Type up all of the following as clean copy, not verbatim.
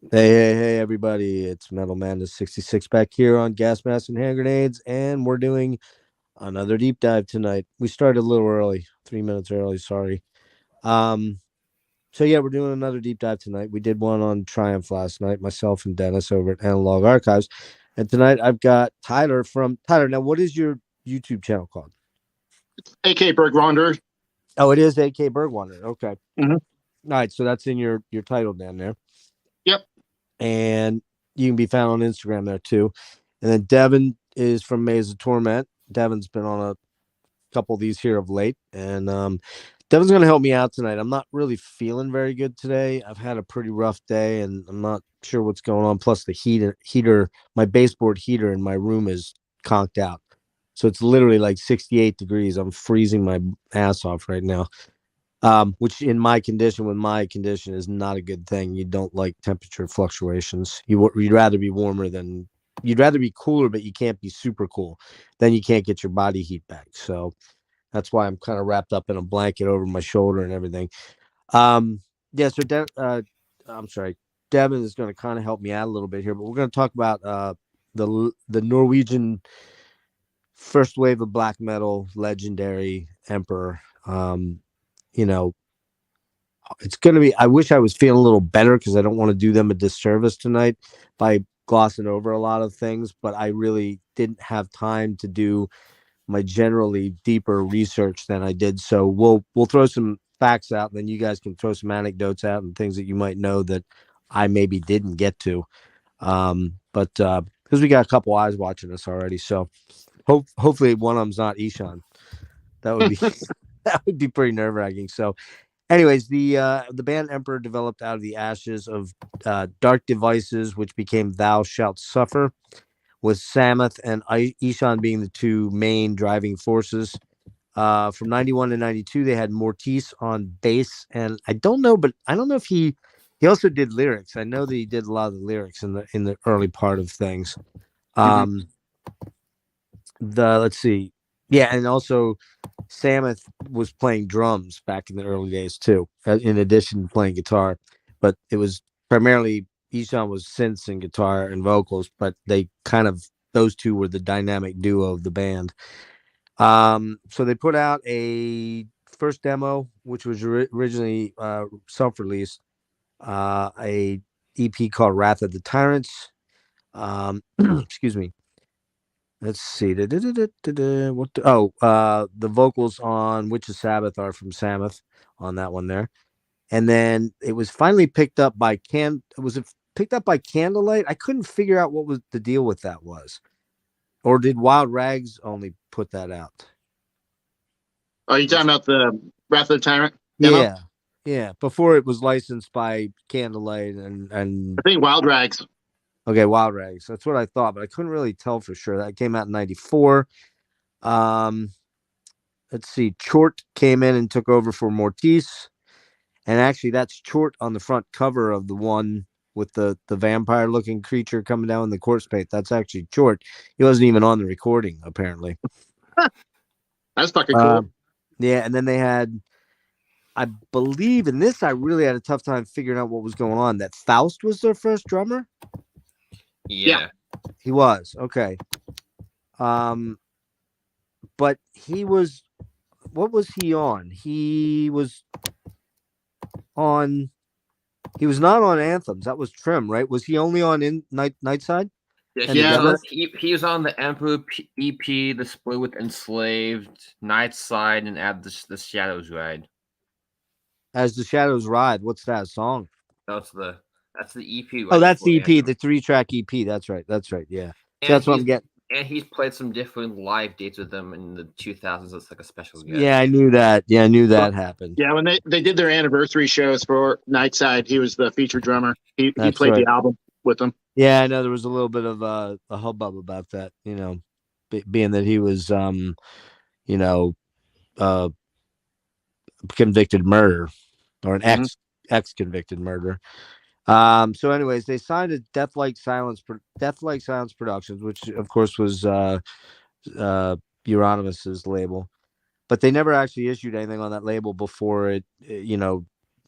Hey, everybody. It's Metal Madness 66 back here on Gas Mask and Hand Grenades, and we're doing another deep dive tonight. We started a little early, 3 minutes early, sorry. Um, so yeah, we're doing another deep dive tonight. We did one on Triumph last night, myself and Dennis over at Analog Archives. And tonight I've got Tyler from Tyler. Now, what is your YouTube channel called? AK Berg Wanderer. Oh, it is AK Bergwander. Okay. Mm-hmm. All right, so that's in your title down there. Yep. And you can be found on Instagram there too. And then Devon is from Maze of Torment. Devon's been on a couple of these here of late, and Devon's going to help me out tonight. I'm not really feeling very good today. I've had a pretty rough day, and I'm not sure what's going on. Plus, the heater, my baseboard heater in my room is conked out, so it's literally like 68 degrees. I'm freezing my ass off right now. Which in my condition, with my condition, is not a good thing. You don't like temperature fluctuations. You'd rather be warmer than you'd rather be cooler, but you can't be super cool. Then you can't get your body heat back. So that's why I'm kind of wrapped up in a blanket over my shoulder and everything. Yeah. So I'm sorry, Devin is going to kind of help me out a little bit here, but we're going to talk about the Norwegian first wave of black metal legendary emperor. You know, it's going to be, I wish I was feeling a little better because I don't want to do them a disservice tonight by glossing over a lot of things, but I really didn't have time to do my generally deeper research than I did. So we'll throw some facts out, and then you guys can throw some anecdotes out and things that you might know that I maybe didn't get to. But because we got a couple eyes watching us already, so hopefully one of them's not Ishan. That would be that would be pretty nerve wracking. So anyways, the band Emperor developed out of the ashes of Dark Devices, which became Thou Shalt Suffer, with Samoth and Ishan being the two main driving forces. From 91 to 92, they had Mortis on bass, and I don't know if he also did lyrics. I know that he did a lot of the lyrics in the early part of things. Mm-hmm. Um, the let's see, yeah, and also Samoth was playing drums back in the early days too, in addition to playing guitar. But it was primarily Ishan was synths and guitar and vocals, but they kind of those two were the dynamic duo of the band. So they put out a first demo, which was originally self-released, a EP called Wrath of the Tyrants. Excuse me. Let's see. What the vocals on Witch of Sabbath are from Samoth on that one there. And then it was finally picked up by was it picked up by Candlelight? I couldn't figure out what was the deal with that was. Or did Wild Rags only put that out? Are you talking about the Wrath of the Tyrant demo? Yeah. Yeah. Before it was licensed by Candlelight and I think Wild Rags. okay, Wild Rags. That's what I thought, but I couldn't really tell for sure. That came out in 94. Um let's see. Chort came in and took over for Mortis. And actually that's Chort on the front cover of the one with the vampire looking creature coming down in the corpse paint. That's actually Chort. He wasn't even on the recording, apparently. That's fucking Uh, cool. yeah, and then they had, I believe in this, I really had a tough time figuring out what was going on. That Faust was their first drummer? Yeah. Yeah. He was. Okay. But he was, what was he on? On he was not on Anthems. That was Trim, right? Was he only on Nightside? Yeah, And he, Yeah, was on, together? he was on the Emperor EP, the split with Enslaved, Nightside, and add the Shadows Ride. As the Shadows Ride. What's that song? That's the EP. Oh, Right that's the before EP, the Anthem. 3-track EP. That's right. That's right. Yeah. So And that's what I'm getting. he's played some different live dates with them in the 2000s. It's like a special guest. Yeah, I knew that. Yeah, I knew well, that happened. yeah. When they did their anniversary shows for Nightside, he was the featured drummer. He That's played right. the album with them. Yeah, I know there was a little bit of a hubbub about that. Being that he was, you know, uh, convicted murder or an Mm-hmm. ex convicted murder. So anyways, they signed to Death Like Silence Productions, which of course was Euronymous label, but they never actually issued anything on that label before it,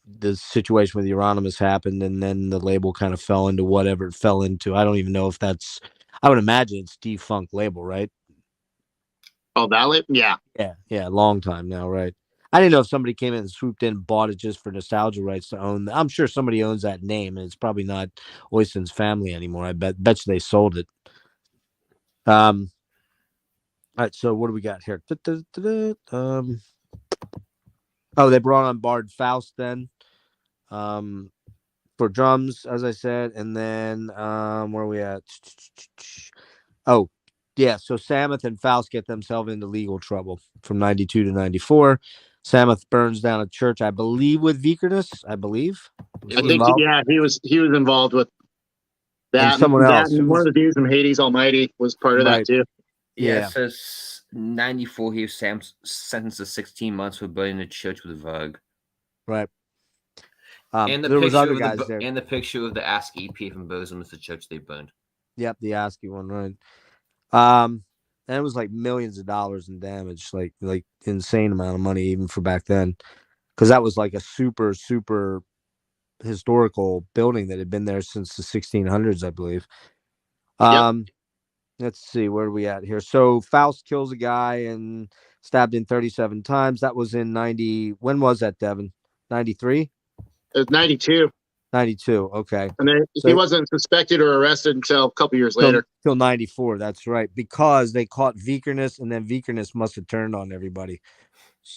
the situation with Euronymous happened, and then the label kind of fell into whatever it fell into. I don't even know if that's. I would imagine it's defunct label, right? Oh, Valid? Yeah. Yeah, long time now, right? I didn't know if somebody came in and swooped in and bought it just for nostalgia rights to own. I'm sure somebody owns that name, and it's probably not Oyston's family anymore. I bet you they sold it. All right, so what do we got here? Oh, they brought on Bard Faust then, for drums, as I said, and then where are we at? Oh, yeah. So Samoth and Faust get themselves into legal trouble from 92 to 94. Samoth burns down a church, I believe, with Vicernus. I believe. Was I he think involved? he was involved with And that. someone else. And one of the dudes from Hades Almighty was part of that Right. too. Yeah, Yeah. it says 94. He was sentenced to 16 months for burning the church with Vug. Right. And the there was picture other of guys the there. and the picture of the Ask EP from Bosom is the church they burned. Yep, the ASCII one, right. And it was like millions of dollars in damage, like insane amount of money even for back then, because that was like a super historical building that had been there since the 1600s, I believe. Let's see, where are we at here? So Faust kills a guy and stabbed in 37 times. That was in 90. When was that, Devon? 93? It was 92. 92. Okay. And then So- he wasn't suspected or arrested until a couple years later. Till 94. That's right. Because they caught Vicernus, and then Vicernus must have turned on everybody.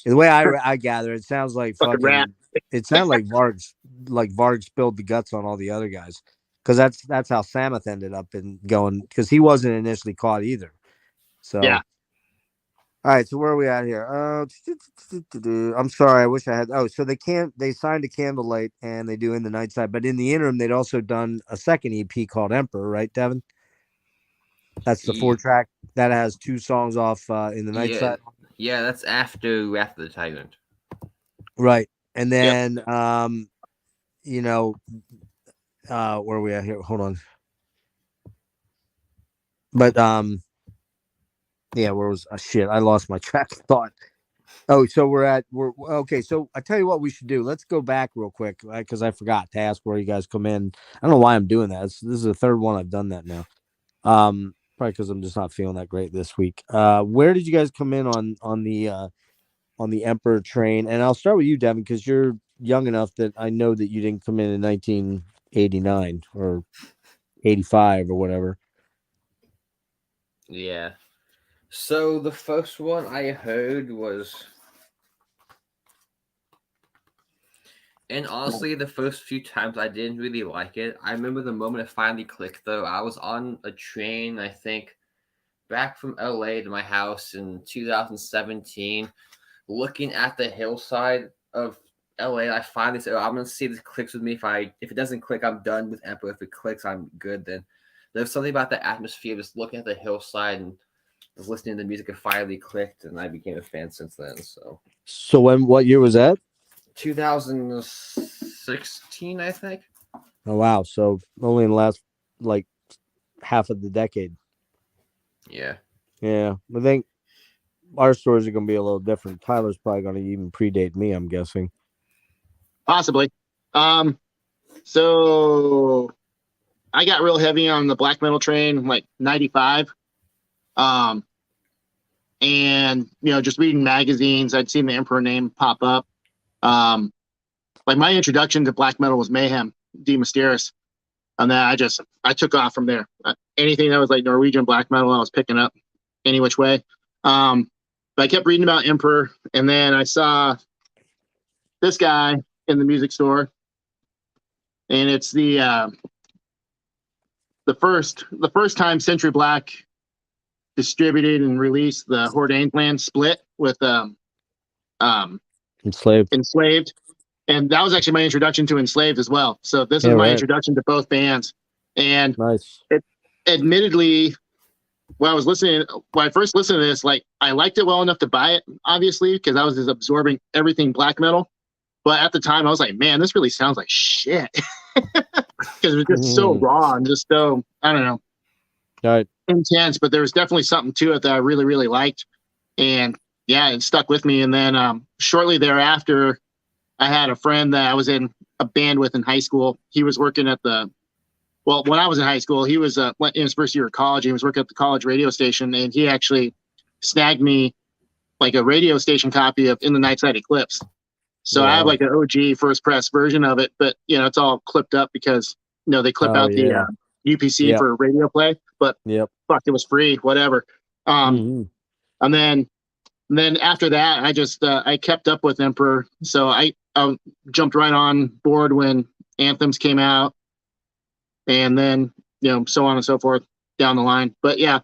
The way I gather, it sounds like Fucking rat. It sounded like Varg spilled the guts on all the other guys, because that's how Samoth ended up in going, because he wasn't initially caught either. So Yeah. All right, so where are we at here? I'm sorry, I wish I had. Oh, so they signed a Candlelight, and they do In the Nightside, but in the interim, they'd also done a second EP called Emperor, right, Devon? That's the 4-track that has 2 songs off In the Nightside. Yeah, that's after the Tyrant. Right. And then where are we at here? Hold on. But yeah, where was shit? I lost my track of thought. Oh, so we're okay. So I tell you what we should do. Let's go back real quick, because I forgot to ask where you guys come in. I don't know why I'm doing that. This is the third one I've done that now. Probably because I'm just not feeling that great this week. Where did you guys come in on the Emperor train? And I'll start with you, Devon, because you're young enough that I know that you didn't come in 1989 or 85 or whatever. Yeah. So the first one I heard was, and honestly, the first few times I didn't really like it. I remember the moment it finally clicked, though. I was on a train, I think, back from LA to my house in 2017, looking at the hillside of LA. I finally said, I'm gonna see if this clicks with me. If it doesn't click, I'm done with Emperor. If it clicks, I'm good. Then there's something about the atmosphere, just looking at the hillside and just listening to the music. It finally clicked, and I became a fan since then. So what year was that? 2016, I think. Oh wow! So only in the last like half of the decade. Yeah. I think our stories are going to be a little different. Tyler's probably going to even predate me, I'm guessing. Possibly. So I got real heavy on the black metal train, like 95. And just reading magazines, I'd seen the Emperor name pop up. Like my introduction to black metal was Mayhem, D. Mysteris. And then I took off from there. Anything that was like Norwegian black metal, I was picking up any which way. But I kept reading about Emperor, and then I saw this guy in the music store, and it's the first time Century Black distributed and released the Hordane's Land split with Enslaved. And that was actually my introduction to Enslaved as well. So this is my introduction to both bands. And nice. Admittedly, when I first listened to this, like I liked it well enough to buy it, obviously, because I was just absorbing everything black metal. But at the time, I was like, man, this really sounds like shit. Because it was just so raw and just so, I don't know, intense. But there was definitely something to it that I really, really liked. And yeah, it stuck with me. And then shortly thereafter, I had a friend that I was in a band with in high school. He was working at when I was in high school, he was in his first year of college. He was working at the college radio station, and he actually snagged me like a radio station copy of In the Nightside Eclipse. So I have Wow. like an OG first press version of it, but it's all clipped up because they clip Oh out the yeah. UPC Yep. for radio play. But Yep. fuck, it was free, whatever. Hmm. And then after that, I just I kept up with Emperor, so I jumped right on board when Anthems came out, and then so on and so forth down the line. But yeah,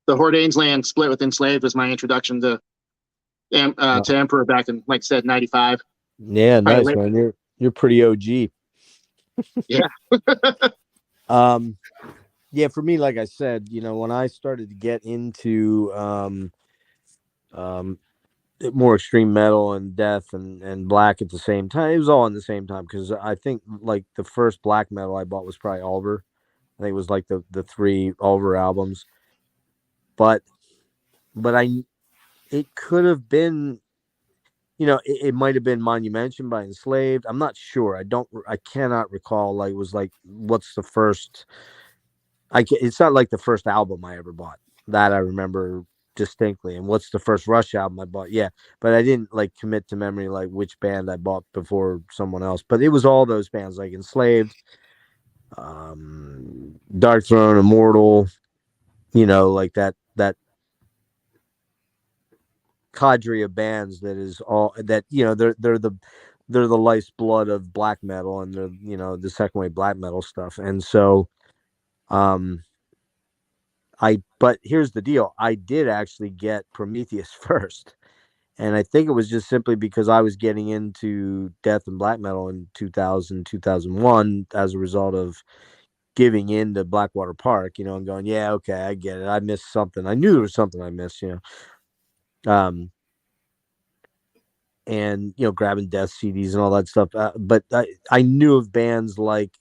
the Hordanes land split with Enslaved was my introduction to Emperor back in, like I said, '95. Yeah, Probably nice late. man. You're pretty OG. Yeah. Yeah, for me, like I said, when I started to get into um more extreme metal and death and black at the same time, it was all in the same time, because I think like the first black metal I bought was probably Ulver. I think it was like the three Ulver albums. But it could have been, it might have been Monumentation by Enslaved. I'm not sure. I cannot recall. Like, it was like, what's the first? It's not like the first album I ever bought that I remember distinctly. And what's the first Rush album I bought? Yeah, but I didn't like commit to memory like which band I bought before someone else. But it was all those bands like Enslaved, Dark Throne, Immortal. Like that cadre of bands that is all that they're the lifeblood of black metal, and they're the second wave black metal stuff. And so um but here's the deal, I did actually get Prometheus first, and I think it was just simply because I was getting into death and black metal in 2001 as a result of giving in to Blackwater Park, and going, yeah, okay, I get it, I missed something, I knew there was something I missed, um and grabbing death CDs and all that stuff. But I knew of bands like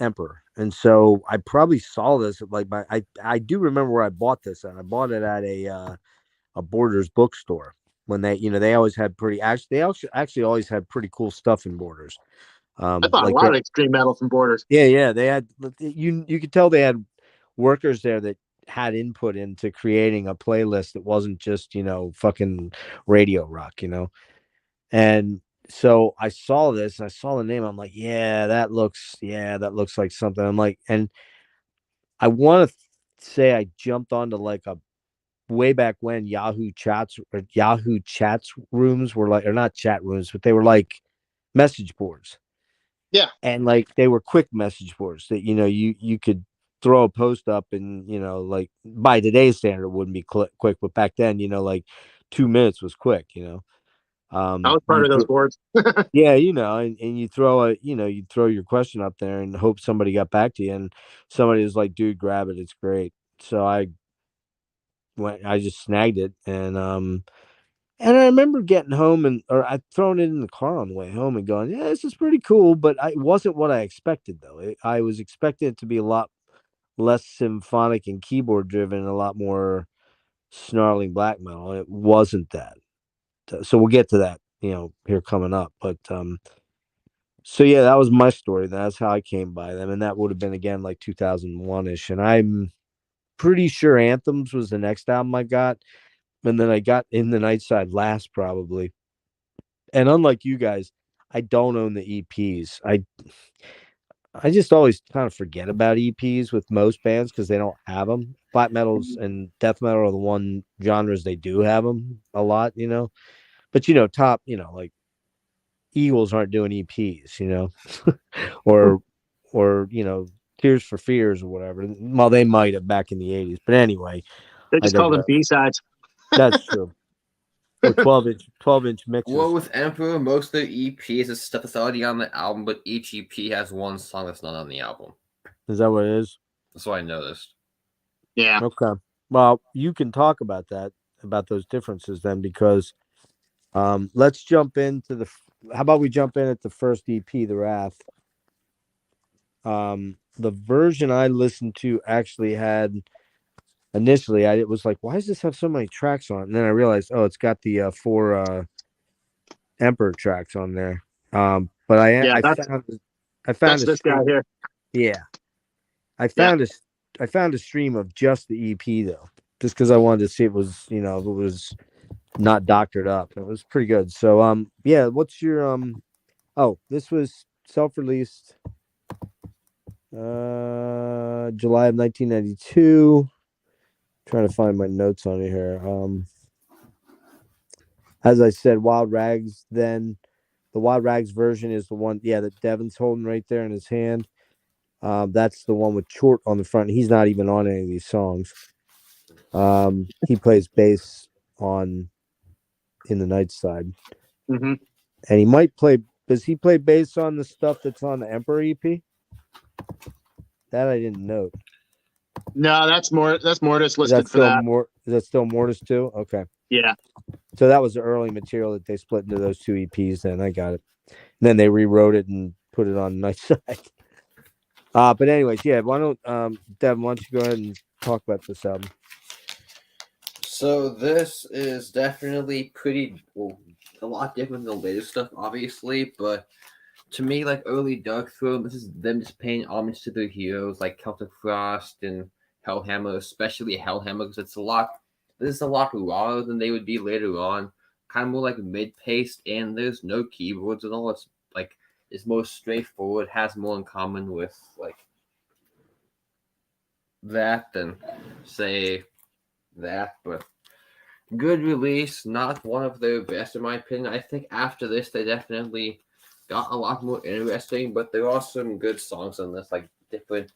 Emperor, and so I probably saw this at like I do remember where I bought this, and I bought it at a Borders bookstore when they always had actually always had pretty cool stuff in Borders. I thought a Like lot of extreme metal from Borders. yeah, they had, you could tell they had workers there that had input into creating a playlist that wasn't just fucking radio rock. And so I saw this and I saw the name. I'm like, that looks like something. I'm like, and I want to say I jumped onto like a way back when Yahoo chats rooms were like, or not chat rooms, but they were like message boards. Yeah. And like they were quick message boards that you could throw a post up, and like by today's standard it wouldn't be quick, but back then like 2 minutes was quick. I was part You of those boards. Yeah, and you throw you throw your question up there and hope somebody got back to you, and somebody was like, dude, grab it, it's great. So I just snagged it, and I remember getting home, or I'd thrown it in the car on the way home and going, yeah, this is pretty cool, but it wasn't what I expected though. I was expecting it to be a lot less symphonic and keyboard driven, and a lot more snarling black metal. It wasn't that. So we'll get to that, here coming up, but so yeah, that was my story. That's how I came by them, and that would have been again like 2001-ish. And I'm pretty sure Anthems was the next album I got, and then I got In the Nightside last probably. And unlike you guys, I don't own the EPs. I just always kind of forget about EPs with most bands because they don't have them. Black metals and death metal are the one genres they do have them a lot, But top, like Eagles aren't doing EPs, or Tears for Fears or whatever. Well, they might have back in the 80s, but anyway, They I just call them digress. B-sides. That's true. Or 12-inch mixes. Well, with Emperor, most of the EPs is stuff that's already on the album, but each EP has one song that's not on the album. Is that what it is? That's what I noticed. Yeah. Okay. Well, you can talk about those differences then, because let's jump into how about we jump in at the first EP, The Wrath. The version I listened to actually had, initially it was like, why does this have so many tracks on it? And then I realized, oh, it's got the four Emperor tracks on there. But I found that's a this guy stream. here. Yeah, I Yeah. found a stream of just the EP though, just because I wanted to see if it was if it was not doctored up. It was pretty good. So yeah, what's your oh, this was self-released July of 1992. Trying to find my notes on it here. As I said, Wild Rags, then the Wild Rags version is the one, that Devon's holding right there in his hand. That's the one with Chort on the front. He's not even on any of these songs. He plays bass in the Nightside. Mm-hmm. And he might play. Does he play bass on the stuff that's on the Emperor EP? That I didn't note. No, that's Mortis Is listed that for that. Is that still Mortis too? Okay. Yeah. So that was the early material that they split into those two EPs. Then I got it. And then they rewrote it and put it on Nightside. But anyways, yeah. Why don't Devon? Why don't you go ahead and talk about this album? So this is definitely a lot different than the latest stuff, obviously, but to me, like early Dark Throne, this is them just paying homage to their heroes like Celtic Frost and Hellhammer, especially Hellhammer, because this is a lot rawer than they would be later on. Kind of more like mid-paced, and there's no keyboards and all. It's more straightforward, has more in common with like that than say that, but good release, not one of their best in my opinion. I think after this they definitely got a lot more interesting, but there are some good songs on this, like different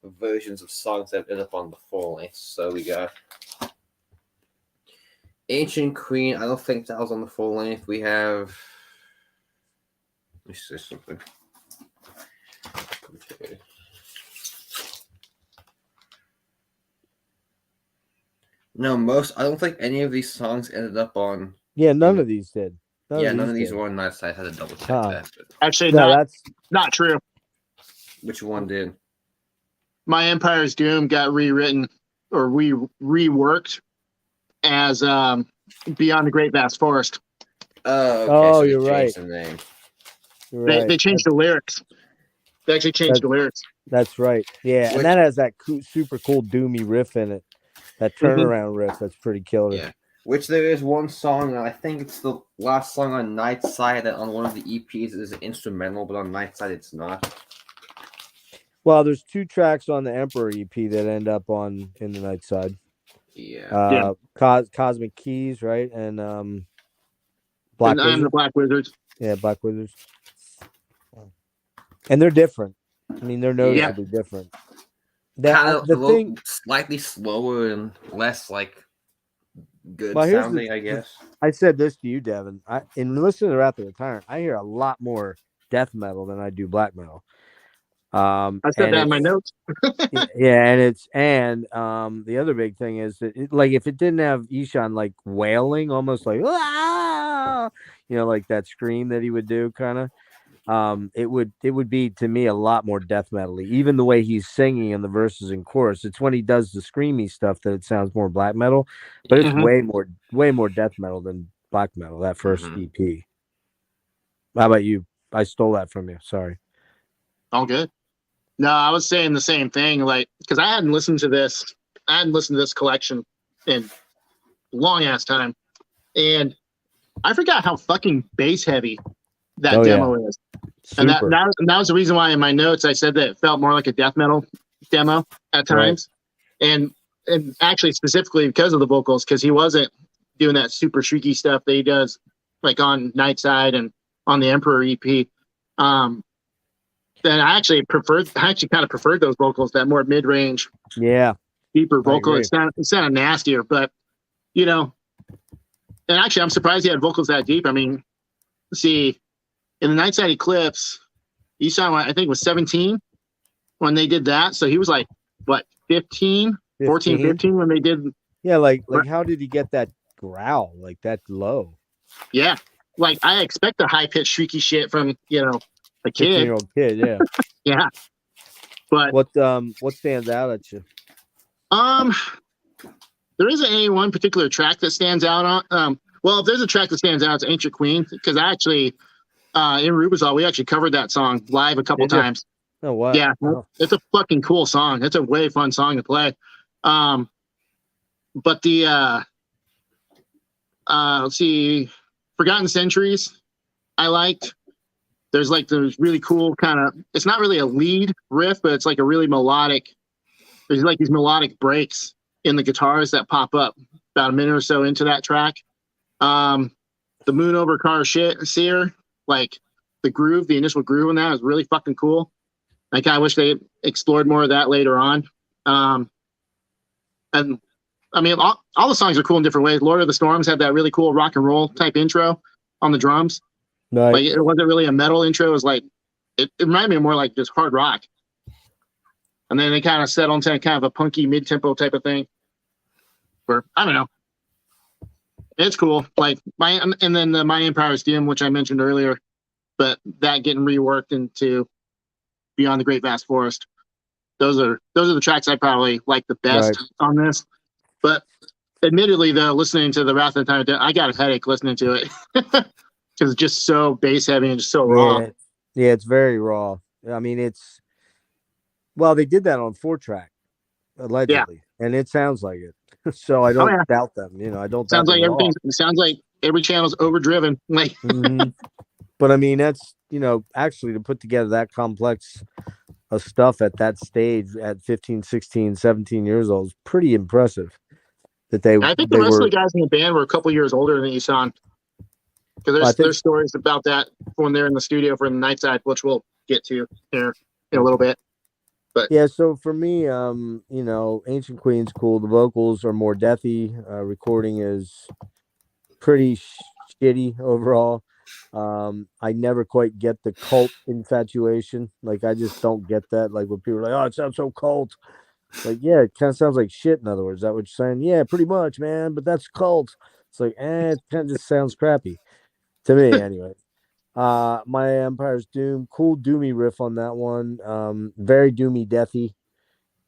versions of songs that end up on the full length. So we got Ancient Queen. I don't think that was on the full length. We have, let me see something. Okay. No, I don't think any of these songs ended up on. Yeah, none of these did. None of these were on Nightside. I had to double check that. But Actually, No, that's not true. which one did? My Empire's Doom got rewritten or reworked as Beyond the Great Vast Forest. Oh, okay. Oh, So you're they changed right. the name. They changed the lyrics. They actually changed the lyrics. That's right. Yeah, and that has that super cool doomy riff in it. That turnaround riff. That's pretty killer. Yeah. Which there is one song, and I think it's the last song on Nightside that on one of the EPs is instrumental, but on Nightside it's not. Well, there's two tracks on the Emperor EP that end up in the Nightside. Yeah. Cosmic Keys, right? And Black And I'm the Wizards. Black Wizards. Yeah, Black Wizards. And they're different. I mean, they're noticeably different. Kind of slightly slower and less like good sounding, I guess. I said this to you, Devon. In listening to Wrath of the Tyrant, I hear a lot more death metal than I do black metal. I said that in my notes. Yeah, and the other big thing is that if it didn't have Ishan like wailing, almost like like that scream that he would do, kind of. It would be to me a lot more death metal-y. Even the way he's singing in the verses and chorus, it's when he does the screamy stuff that it sounds more black metal, but it's way more death metal than black metal. That first EP. How about you? I stole that from you. Sorry. All good. No, I was saying the same thing, because I hadn't listened to this. I hadn't listened to this collection in a long ass time, and I forgot how fucking bass heavy that demo is. And that was the reason why in my notes I said that it felt more like a death metal demo at times. Right. And actually specifically because of the vocals, because he wasn't doing that super shrieky stuff that he does like on Nightside and on the Emperor EP. Then I actually kind of preferred those vocals, that more mid-range, deeper vocal. It sounded nastier, but and actually I'm surprised he had vocals that deep. I mean, see, in the Nightside Eclipse, you saw, I think it was 17 when they did that. So he was like, what, 14, 15 when they did. Yeah, like how did he get that growl, like that low? Yeah, like I expect a high-pitched shrieky shit from, a kid. 15-year-old kid, yeah. Yeah. But what stands out at you? There isn't any one particular track that stands out on. Well, if there's a track that stands out, it's Ancient Queen, because actually, in Rubizal, we actually covered that song live a couple Did ya? times. Oh, wow. Yeah, Wow. it's a fucking cool song. It's a way fun song to play. But the let's see, Forgotten Centuries, I liked. There's like those really cool kind of. It's not really a lead riff, but it's like a really melodic. There's like these melodic breaks in the guitars that pop up about a minute or so into that track. The Moon Over Car Seer, like the groove, the initial groove in that is really fucking cool. I kind of wish they explored more of that later on. And I mean, all the songs are cool in different ways. Lord of the Storms had that really cool rock and roll type intro on the drums. Nice. Like it wasn't really a metal intro. It was like, it reminded me more like just hard rock. And then they kind of settled into kind of a punky mid-tempo type of thing. Where, I don't know. It's cool. Like and then the My Empire's Dim, which I mentioned earlier, but that getting reworked into Beyond the Great Vast Forest. Those are the tracks I probably like the best on this. But admittedly, though, listening to the Wrath of the Tyrant, I got a headache listening to it because it's just so bass heavy and just so raw. Yeah, it's very raw. I mean, they did that on 4-track, allegedly, and it sounds like it. So I don't doubt them. I don't. Sounds like everything. It sounds like every channel's overdriven. Like, but I mean, that's actually to put together that complex of stuff at that stage at 15, 16, 17 years old is pretty impressive. I think the rest of the guys in the band were a couple years older than Isan. Because there's stories about that when they're in the studio for the Nightside, which we'll get to here in a little bit. But yeah, so for me, Ancient Queen's cool. The vocals are more deathy. Recording is pretty shitty overall. I never quite get the cult infatuation. Like, I just don't get that. Like, when people are like, "Oh, it sounds so cult." Like, yeah, it kind of sounds like shit. In other words, is that what you're saying? Yeah, pretty much, man. But that's cult. It's like, it kind of just sounds crappy to me, anyway. My Empire's Doom, cool doomy riff on that one. Very doomy, deathy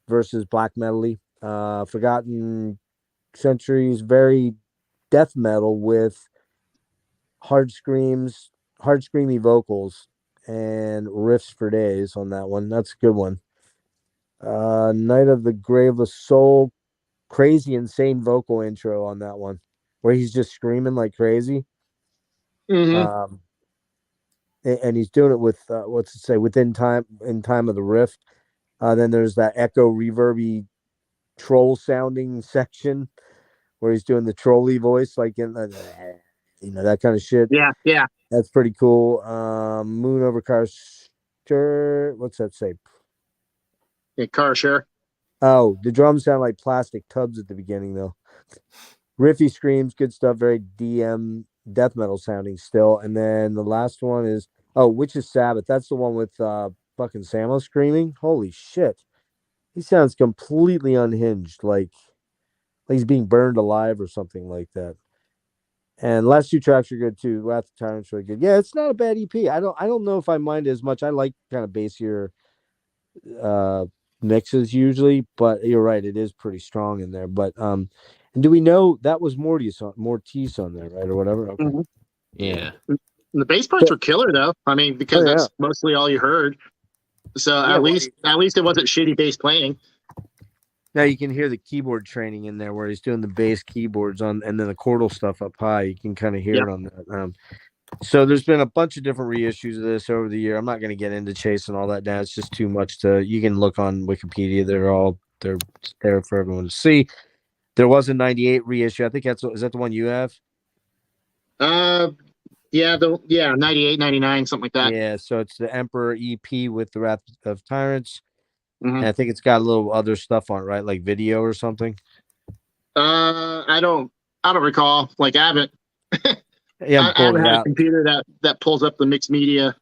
versus black metal-y. Forgotten Centuries, very death metal with hard screamy vocals and riffs for days on that one. That's a good one. Night of the Graveless Soul, crazy insane vocal intro on that one where he's just screaming like crazy. And he's doing it with in time of the riff. Then there's that echo reverby troll sounding section where he's doing the trolley voice, like in the, that kind of shit. Yeah. That's pretty cool. Moon Over Car Share. What's that say? Yeah, Car Share. Oh, the drums sound like plastic tubs at the beginning, though. Riffy screams, good stuff. Very DM death metal sounding still. And then the last one is Witch's Sabbath. That's the one with fucking Samo screaming. Holy shit. He sounds completely unhinged, like he's being burned alive or something like that. And last 2 tracks are good too. Wrath of the Tyrant's really good. Yeah, it's not a bad EP. I don't know if I mind it as much. I like kind of bassier mixes usually, but you're right, it is pretty strong in there. But and do we know that was Mortius on there, right, or whatever? Okay. Yeah. The bass parts were killer though. I mean, because that's mostly all you heard. So at least it wasn't shitty bass playing. Now you can hear the keyboard training in there where he's doing the bass keyboards on, and then the chordal stuff up high. You can kind of hear it on that. So there's been a bunch of different reissues of this over the year. I'm not going to get into chasing all that down. It's just too much you can look on Wikipedia. They're there for everyone to see. There was a 98 reissue. I think is that the one you have? Yeah, 98, 99, something like that. Yeah, so it's the Emperor EP with the Wrath of Tyrants. And I think it's got a little other stuff on it, right? Like video or something. I don't recall. Like, I haven't. Yeah, I haven't had a computer that pulls up the mixed media.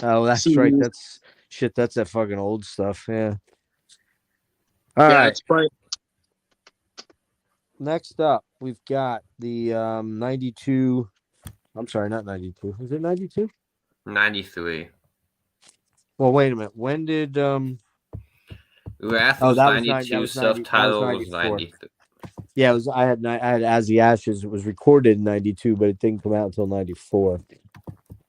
Oh, that's CDs. Right. That's shit. That's that fucking old stuff. Yeah. All right. It's probably... Next up, we've got the 92. I'm sorry, not 92. Is it 92? 93. Well, wait a minute. When did Wrath was 92, self-titled was 93. Yeah, it was. I had As the Ashes. It was recorded in '92, but it didn't come out until '94.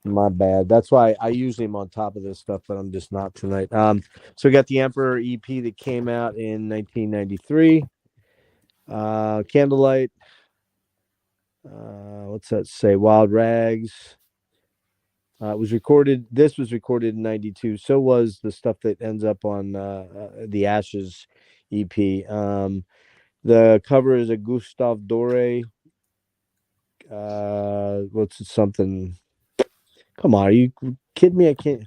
My bad. That's why I usually am on top of this stuff, but I'm just not tonight. So we got the Emperor EP that came out in 1993. Candlelight. What's that say? Wild Rags. It was recorded. This was recorded in '92. So was the stuff that ends up on the Ashes EP. The cover is a Gustave Doré. What's it, something? Come on, are you kidding me? I can't.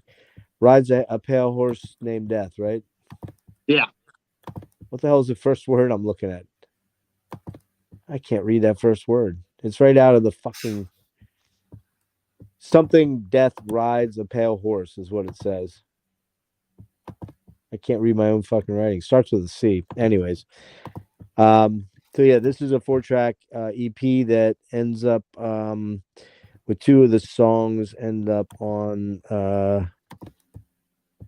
Rides a pale horse named Death, right? Yeah. What the hell is the first word I'm looking at? I can't read that first word. It's right out of the fucking something. Death rides a pale horse is what it says. I can't read my own fucking writing. Starts with a C. Anyways, so yeah, this is a 4-track EP that ends up with 2 of the songs end up on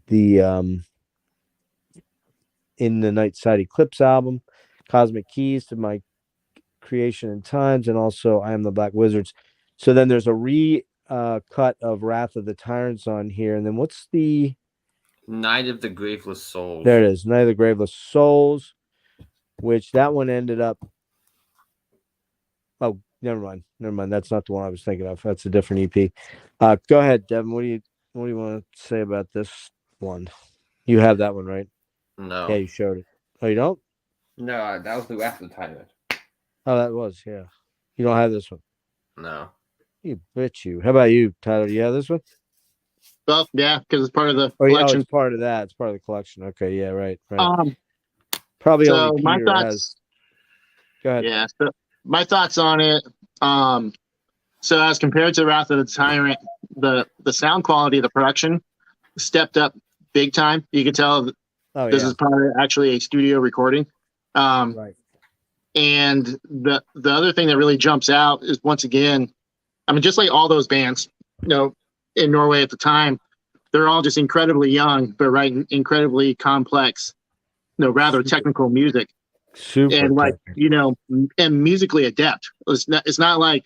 the in the Nightside Eclipse album, Cosmic Keys to My Creation and Times, and also I Am the Black Wizards. So then there's a cut of Wrath of the Tyrants on here, and then what's the Night of the Graveless Souls. There it is, Night of the Graveless Souls, which that one ended up. Oh, never mind. That's not the one I was thinking of. That's a different EP. Go ahead, Devin. What do you want to say about this one? You have that one, right? No. Yeah, you showed it. Oh, you don't? No, that was the Wrath of the Tyrant. Oh, that was, yeah. You don't have this one. No. You bitch you. How about you, Tyler? Do you have this one? Well, yeah, because it's part of the Oh, collection. it's part of that. It's part of the collection. Okay, yeah, right. Probably so only Peter my thoughts. has. Go ahead. Yeah, so my thoughts on it. So as compared to Wrath of the Tyrant, the sound quality of the production stepped up big time. You could tell this is probably actually a studio recording. Right. And the other thing that really jumps out is, once again, I mean, just like all those bands, in Norway at the time, they're all just incredibly young, but writing incredibly complex, rather technical music. Super and technical. And musically adept. It's not like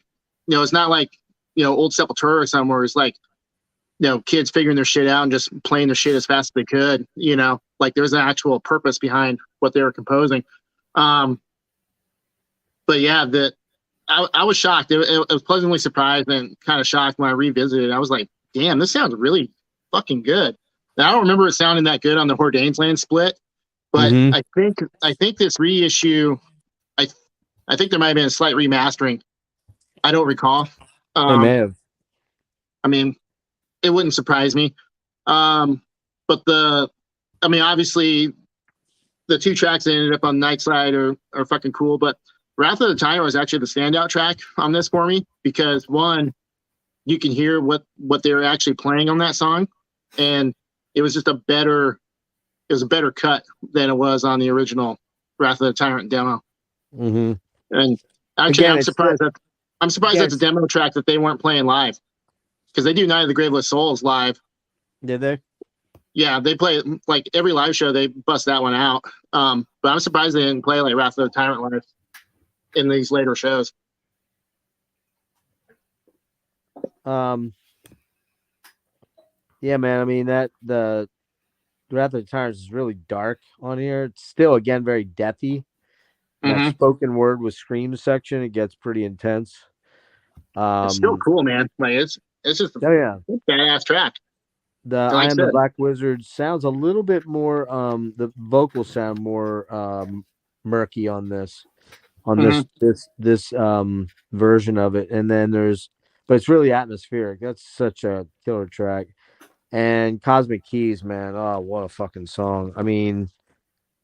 old Sepultura or somewhere. It's like, kids figuring their shit out and just playing their shit as fast as they could. Like there's an actual purpose behind what they were composing. But yeah, I was shocked. It was pleasantly surprised and kind of shocked when I revisited. I was like, damn, this sounds really fucking good. Now, I don't remember it sounding that good on the Hordainsland split, but I think this reissue, I think there might have been a slight remastering. I don't recall. They may have. I mean, it wouldn't surprise me. But obviously, the 2 tracks that ended up on Nightside are fucking cool. But Wrath of the Tyrant was actually the standout track on this for me because, one, you can hear what they were actually playing on that song, and it was just a better cut than it was on the original Wrath of the Tyrant demo. Mm-hmm. And actually, Again, I'm surprised that's a demo track that they weren't playing live, because they do Night of the Graveless Souls live. Did they? Yeah, they play like every live show. They bust that one out. But I'm surprised they didn't play like Wrath of the Tyrant live in these later shows. Yeah, man. I mean, the Wrath of the Tyrants is really dark on here. It's still, again, very deathy. That spoken word with scream section, it gets pretty intense. It's still cool, man. Like it's just a badass track. The I Am the Black Wizard sounds a little bit more. The vocals sound more murky on this. This version of it, and then but it's really atmospheric. That's such a killer track. And Cosmic Keys, man, oh, what a fucking song. I mean,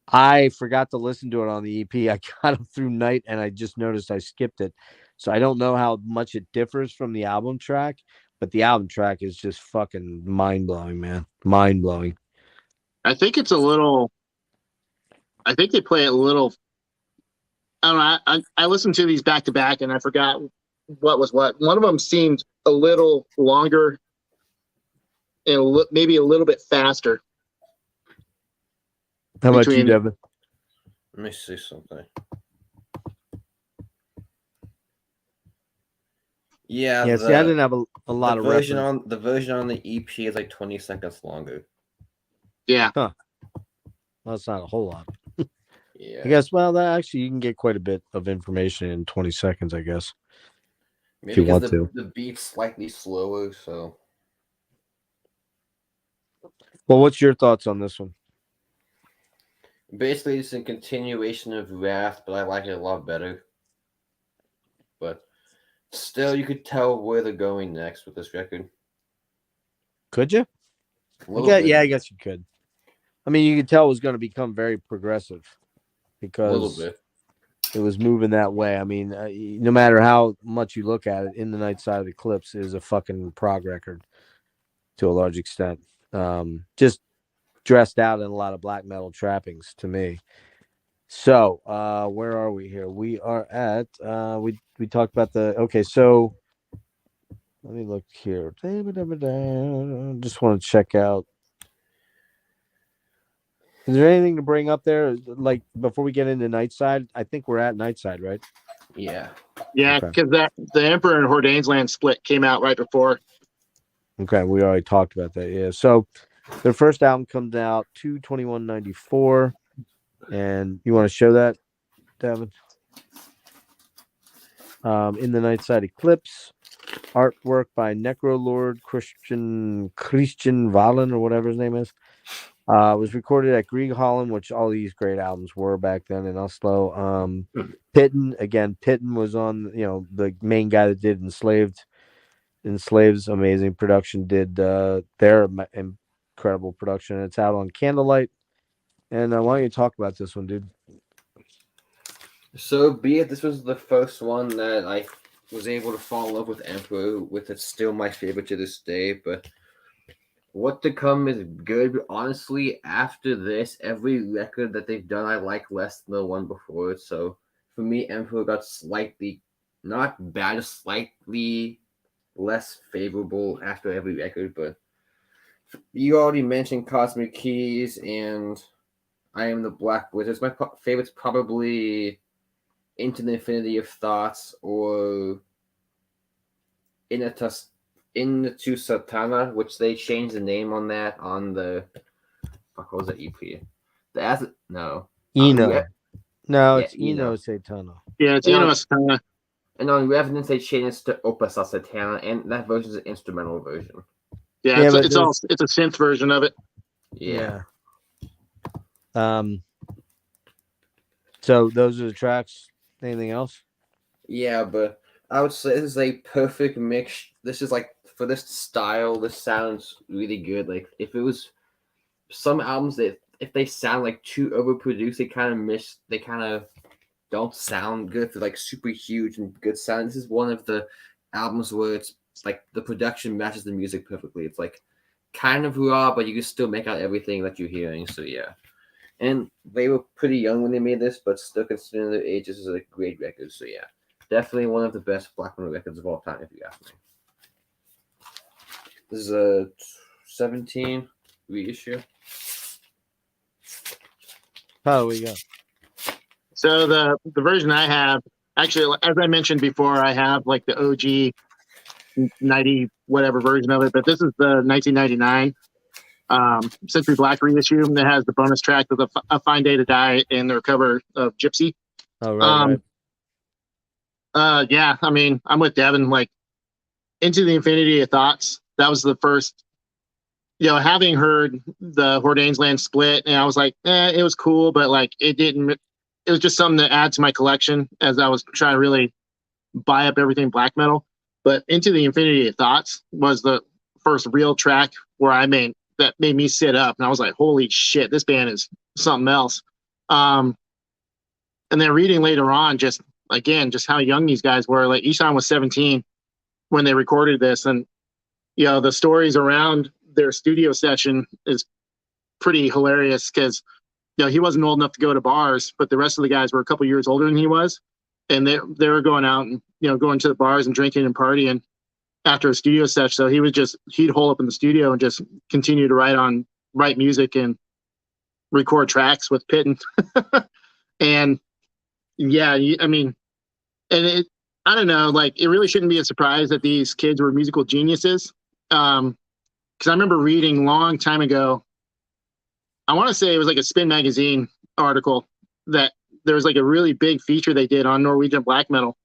I forgot to listen to it on the EP. I got it through night, and I just noticed I skipped it. So I don't know how much it differs from the album track, but the album track is just fucking mind-blowing, man. Mind-blowing. I think they play it a little. I don't know. I listened to these back to back, and I forgot what was what. One of them seemed a little longer and maybe a little bit faster. How about you, Devin? Let me see something. Yeah, Yeah, see, I didn't have a lot of version reference. on the version on the EP is like 20 seconds longer. Yeah. Well, that's not a whole lot. Yeah. I guess. Well, that actually you can get quite a bit of information in 20 seconds. I guess Maybe you because want to. the beat's slightly slower, so Well, what's your thoughts on this one? basically it's a continuation of Wrath, but I like it a lot better. But still, you could tell where they're going next with this record. Could you? A little bit. Yeah, I guess you could. I mean, you could tell it was going to become very progressive A little because bit. it was moving that way. I mean, no matter how much you look at it, In the Nightside Eclipse is a fucking prog record to a large extent. Just dressed out in a lot of black metal trappings to me. So, where are we here? We are at we talked about the okay, so let me look here. Just want to check out. Is there anything to bring up there? Like before we get into Nightside, I think we're at Nightside, right? Yeah. Yeah, Okay. because the Emperor and Hordane's Land split came out right before. Okay, we already talked about that. Yeah. So their first album comes out 2/21/94. And you want to show that, Devon? In the Nightside Eclipse, artwork by Necrolord Christian Valen or whatever his name is. Was recorded at Grieg Holland, which all these great albums were back then in Oslo. Pitten was on, the main guy that did Enslaved's amazing production, did their incredible production. It's out on Candlelight. And why don't you talk about this one, dude? So be it, this was the first one that I was able to fall in love with Emperor, with it's still my favorite to this day, but what to come is good. Honestly, after this, every record that they've done I like less than the one before. So for me, Emperor got slightly, not bad, just slightly less favorable after every record, but you already mentioned Cosmic Keys and I Am the Black Wizards. My favorite's probably Into the Infinity of Thoughts or Into Satana, which they changed the name on that on the what was that EP? No. Eno. No, Yeah, it's Eno Satana. Yeah, it's and on Revenants they changed it to Opus Satana, and that version is an instrumental version. Yeah, it's a synth version of it. Yeah. So those are the tracks. Anything else? Yeah, but I would say this is a perfect mix. This is like for this style, this sounds really good. Like if it was some albums that if they sound like too overproduced, they kind of don't sound good for like super huge and good sound. This is one of the albums where it's like the production matches the music perfectly. It's like kind of raw, but you can still make out everything that you're hearing. So yeah. And they were pretty young when they made this, but still considering their ages is a great record. So yeah, definitely one of the best black metal records of all time, if you ask me. This is a 17 reissue. Oh, we go. So the version I have, actually, as I mentioned before, I have like the OG 90 whatever version of it, but this is the 1999 Century Black reissue that has the bonus track of A Fine Day to Die and their cover of Gypsy. Oh, right. Yeah, I mean, I'm with Devon. Like, Into the Infinity of Thoughts, that was the first, having heard the Hordane's Land split, and I was like, it was cool, but like, it was just something to add to my collection as I was trying to really buy up everything black metal. But Into the Infinity of Thoughts was the first real track that made me sit up, and I was like, holy shit, this band is something else. And then reading later on, just how young these guys were. Like, Ishan was 17 when they recorded this, and the stories around their studio session is pretty hilarious because he wasn't old enough to go to bars, but the rest of the guys were a couple years older than he was, and they were going out and going to the bars and drinking and partying after a studio session. So he'd hole up in the studio and just continue to write music and record tracks with Pitten. And yeah, I mean, and I don't know, like it really shouldn't be a surprise that these kids were musical geniuses. Because I remember reading long time ago, I want to say it was like a Spin magazine article that there was like a really big feature they did on Norwegian black metal,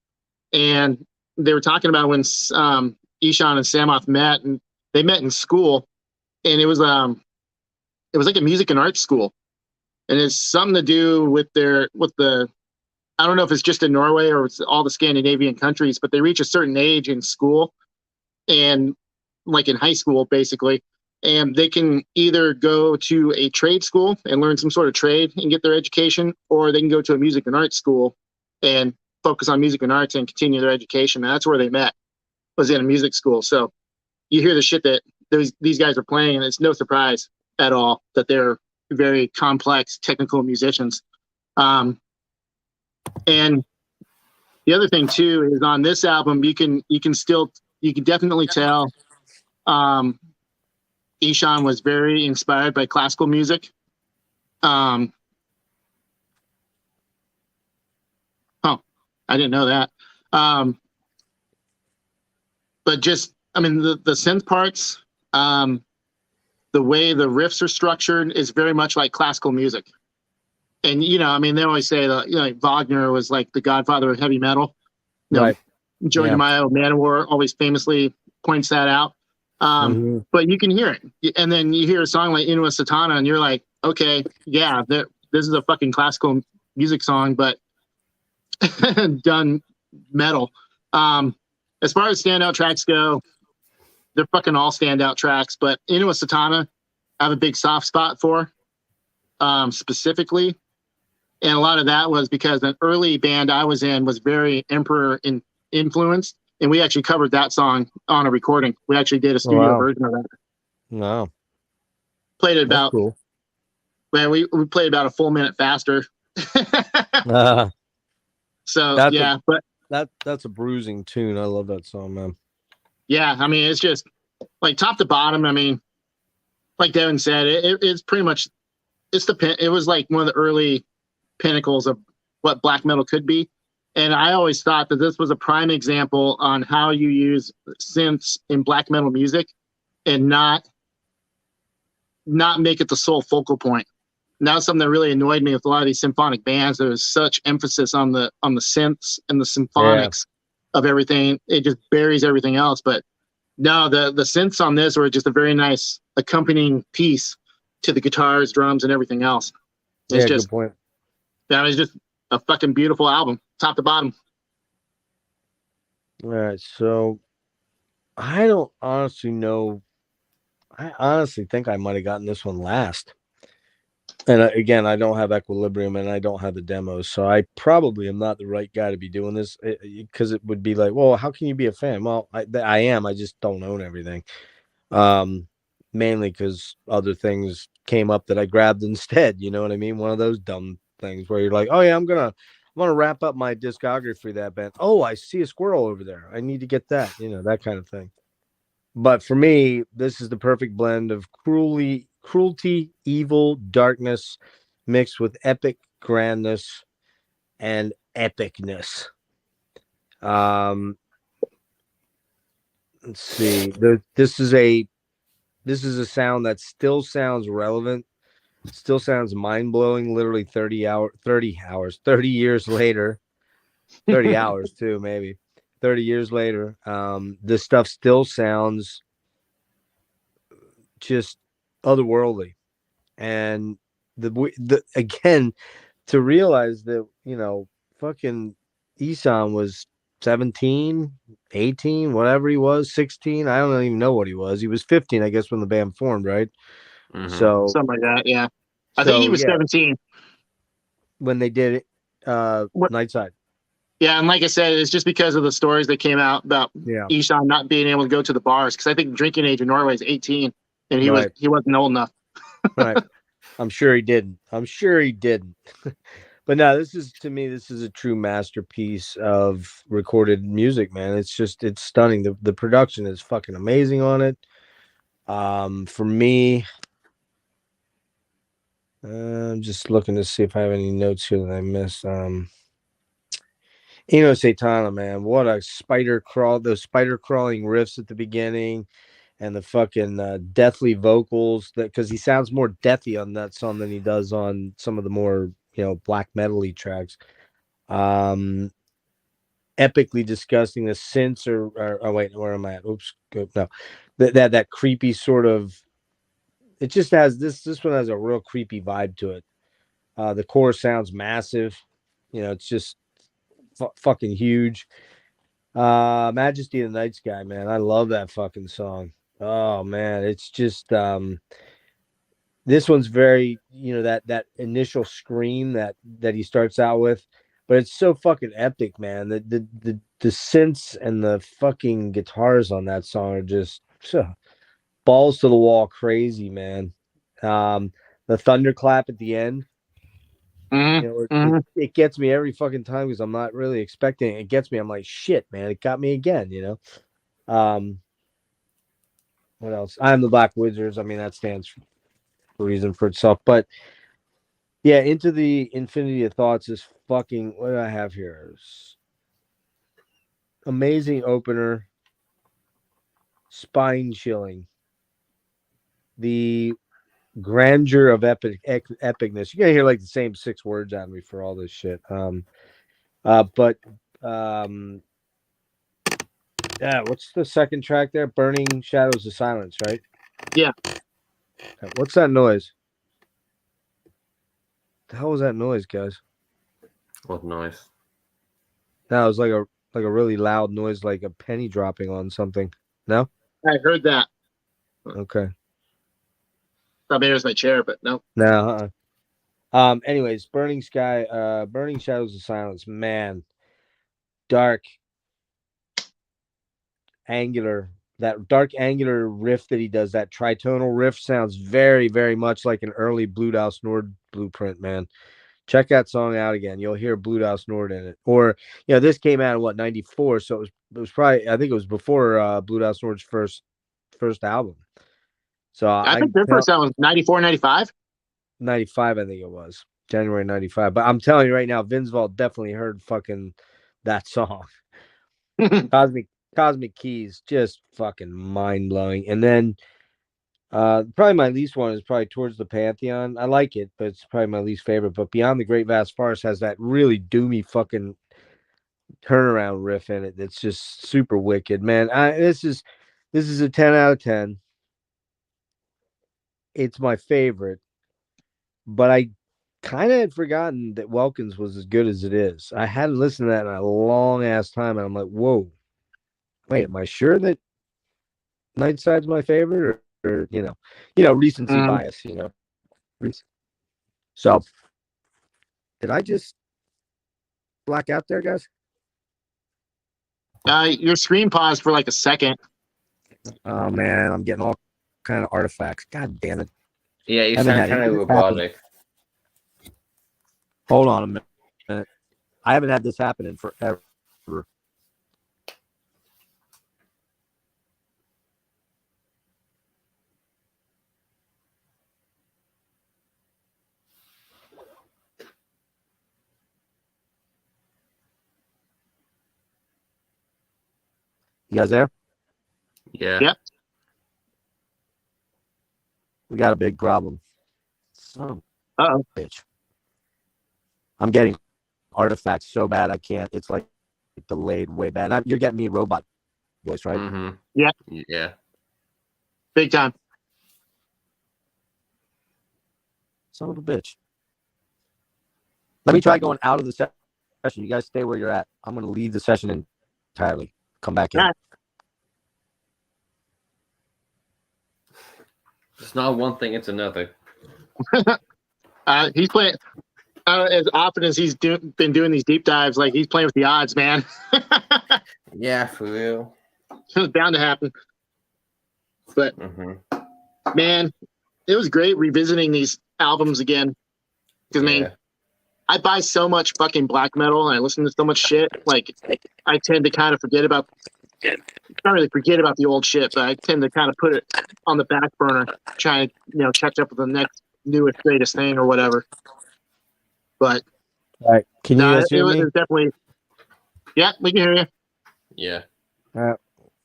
and they were talking about when Ishan and Samoth met, and they met in school, and it was like a music and arts school, and it's something to do with the I don't know if it's just in Norway or it's all the Scandinavian countries, but they reach a certain age in school and like in high school basically, and they can either go to a trade school and learn some sort of trade and get their education, or they can go to a music and arts school and focus on music and arts and continue their education. And that's where they met, was in a music school. So you hear the shit that these guys are playing, and it's no surprise at all that they're very complex technical musicians. And the other thing too is on this album, you can definitely tell Ishan was very inspired by classical music. Oh, I didn't know that. But just, I mean, the synth parts, the way the riffs are structured is very much like classical music. And, you know, I mean, they always say that, you know, like Wagner was like the godfather of heavy metal. You know, Right. Joey DeMaio, Manowar, always famously points that out. But you can hear it. And then you hear a song like Inua Satana, and you're like, okay, yeah, this is a fucking classical music song, but done metal. As far as standout tracks go, they're fucking all standout tracks, but Inua Satana, I have a big soft spot for, specifically. And a lot of that was because an early band I was in was very Emperor influenced, and we actually covered that song on a recording. We actually did a studio version of that. Wow. Played it about, cool. Man, we played about a full minute faster. So that's a bruising tune. I love that song, man. Yeah, I mean, it's just like top to bottom. I mean, like Devon said, it's pretty much it was like one of the early pinnacles of what black metal could be. And I always thought that this was a prime example on how you use synths in black metal music and not make it the sole focal point. And that was something that really annoyed me with a lot of these symphonic bands. There was such emphasis on the synths and the symphonics of everything. It just buries everything else. But no, the synths on this were just a very nice accompanying piece to the guitars, drums, and everything else. It's just, good point. That was just a fucking beautiful album, top to bottom. All right, so I don't honestly know. I honestly think I might have gotten this one last. And again, I don't have Equilibrium and I don't have the demos, so I probably am not the right guy to be doing this, because it would be like, well, how can you be a fan? Well, I am. I just don't own everything. Mainly because other things came up that I grabbed instead. You know what I mean? One of those dumb things where you're like, oh yeah, I'm gonna wrap up my discography of that band. Oh, I see a squirrel over there. I need to get that. You know, that kind of thing. But for me, this is the perfect blend of cruelty, evil, darkness, mixed with epic grandness and epicness. Let's see. This is a sound that still sounds relevant, still sounds mind-blowing, literally 30 years later. 30 hours too, maybe. 30 years later. This stuff still sounds just otherworldly. And the again, to realize that, you know, fucking Isan was 17, 18, whatever he was, 16. I don't even know what he was. He was 15, I guess, when the band formed, right? Mm-hmm. So something like that, yeah. I think he was 17 when they did it. Nightside. Yeah, and like I said, it's just because of the stories that came out about Ishan not being able to go to the bars, because I think drinking age in Norway is 18, and he wasn't old enough. Right. I'm sure he didn't. But no, this is a true masterpiece of recorded music, man. It's stunning. The production is fucking amazing on it. For me, I'm just looking to see if I have any notes here that I missed. Satana, man, what a spider crawl! Those spider crawling riffs at the beginning, and the fucking deathly vocals. That because he sounds more deathy on that song than he does on some of the more black metal-y tracks. Epically disgusting. The synths or oh wait, where am I at? Oops, no, that creepy sort of. It just has this one has a real creepy vibe to it. The core sounds massive. It's just fucking huge. Majesty of the Night Sky, man. I love that fucking song. Oh man, it's just this one's very, that initial scream that he starts out with, but it's so fucking epic, man. The synths and the fucking guitars on that song are just balls to the wall crazy, man. The thunderclap at the end, it gets me every fucking time because I'm not really expecting it. It gets me. I'm like, shit, man, it got me again, What else? I'm the Black Wizards. I mean, that stands for a reason for itself. But yeah, Into the Infinity of Thoughts is fucking. What do I have here? Amazing opener. Spine chilling. The grandeur of epicness. You're gonna hear like the same 6 words out of me for all this shit. Yeah, what's the second track there? Burning Shadows of Silence, right? Yeah. What's that noise? The hell was that noise, guys? What noise? That was like a really loud noise, like a penny dropping on something. No? I heard that. Okay. Thought maybe it was my chair, but no. No. Anyways, Burning Shadows of Silence, man. Dark, angular. That dark angular riff that he does, that tritonal riff, sounds very, very much like an early Bluthaus Nord blueprint, man. Check that song out again. You'll hear Bluthaus Nord in it. Or, this came out in 94, so it was probably, I think it was before Bluthaus Nord's first album. So I think their first album was 94, 95. 95, I think it was. January 95. But I'm telling you right now, Vinzval definitely heard fucking that song. Cosmic Keys, just fucking mind-blowing. And then probably my least one is probably Towards the Pantheon. I like it, but it's probably my least favorite. But Beyond the Great Vast Forest has that really doomy fucking turnaround riff in it that's just super wicked, man. This is a 10 out of 10. It's my favorite, but I kind of had forgotten that Welkin's was as good as it is. I hadn't listened to that in a long ass time, and I'm like, whoa, wait, am I sure that Nightside's my favorite, or recency bias, So, did I just black out there, guys? Your screen paused for like a second. Oh man, I'm getting all kind of artifacts. God damn it! Yeah, you sound kind of robotic. Hold on a minute. I haven't had this happen in forever. You guys there? Yeah. Yep. We got a big problem. Son of Uh-oh. a bitch. I'm getting artifacts so bad I can't. It's like delayed way bad. You're getting me robot voice, right? Mm-hmm. Yeah. Yeah. Big time. Son of a bitch. Let me try going out of the session. You guys stay where you're at. I'm going to leave the session entirely. Come back in. It's not one thing, it's another. He's playing as often as he's been doing these deep dives. Like, he's playing with the odds, man. Yeah, for real. It was bound to happen. But man, it was great revisiting these albums again. Because I buy so much fucking black metal and I listen to so much shit. Like, I tend to kind of forget about. Not really forget about the old shit, but I tend to kind of put it on the back burner, trying to catch up with the next newest greatest thing or whatever. But all right, can you guys hear me? It was definitely. Yeah, we can hear you. Yeah.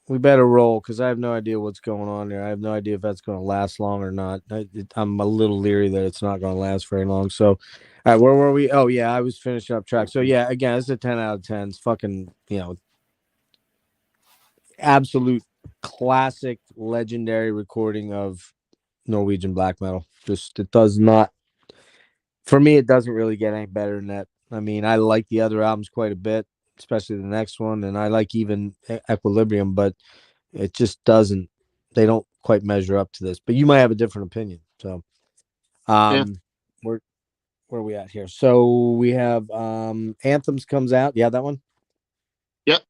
We better roll because I have no idea what's going on there. I have no idea if that's going to last long or not. I'm a little leery that it's not going to last very long. So, all right, where were we? Oh, yeah, I was finishing up track. So, yeah, again, it's a 10 out of 10. It's fucking, absolute classic, legendary recording of Norwegian black metal. Just, it does not, for me, it doesn't really get any better than that. I mean, I like the other albums quite a bit, especially the next one, and I like even Equilibrium, but it just doesn't. They don't quite measure up to this. But you might have a different opinion. So, Yeah. where are we at here? So we have Anthems comes out. Yeah, that one. Yep.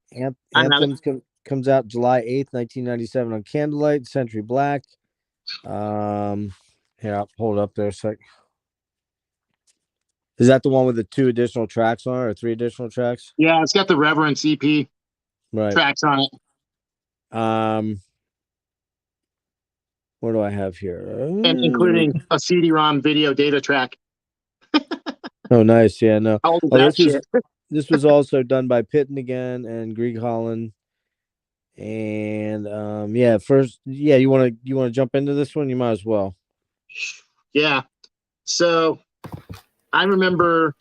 Anthems comes out July 8th, 1997 on Candlelight, Century Black. Here, I'll hold it up there a sec. Is that the one with the 2 additional tracks on it or 3 additional tracks? Yeah, it's got the Reverence EP Right. tracks on it. What do I have here? And including a CD-ROM video data track. Oh, nice. Yeah, no. How old is that shit? This was also done by Pitton again and Greg Holland. And you want to jump into this one? You might as well. Yeah. So I remember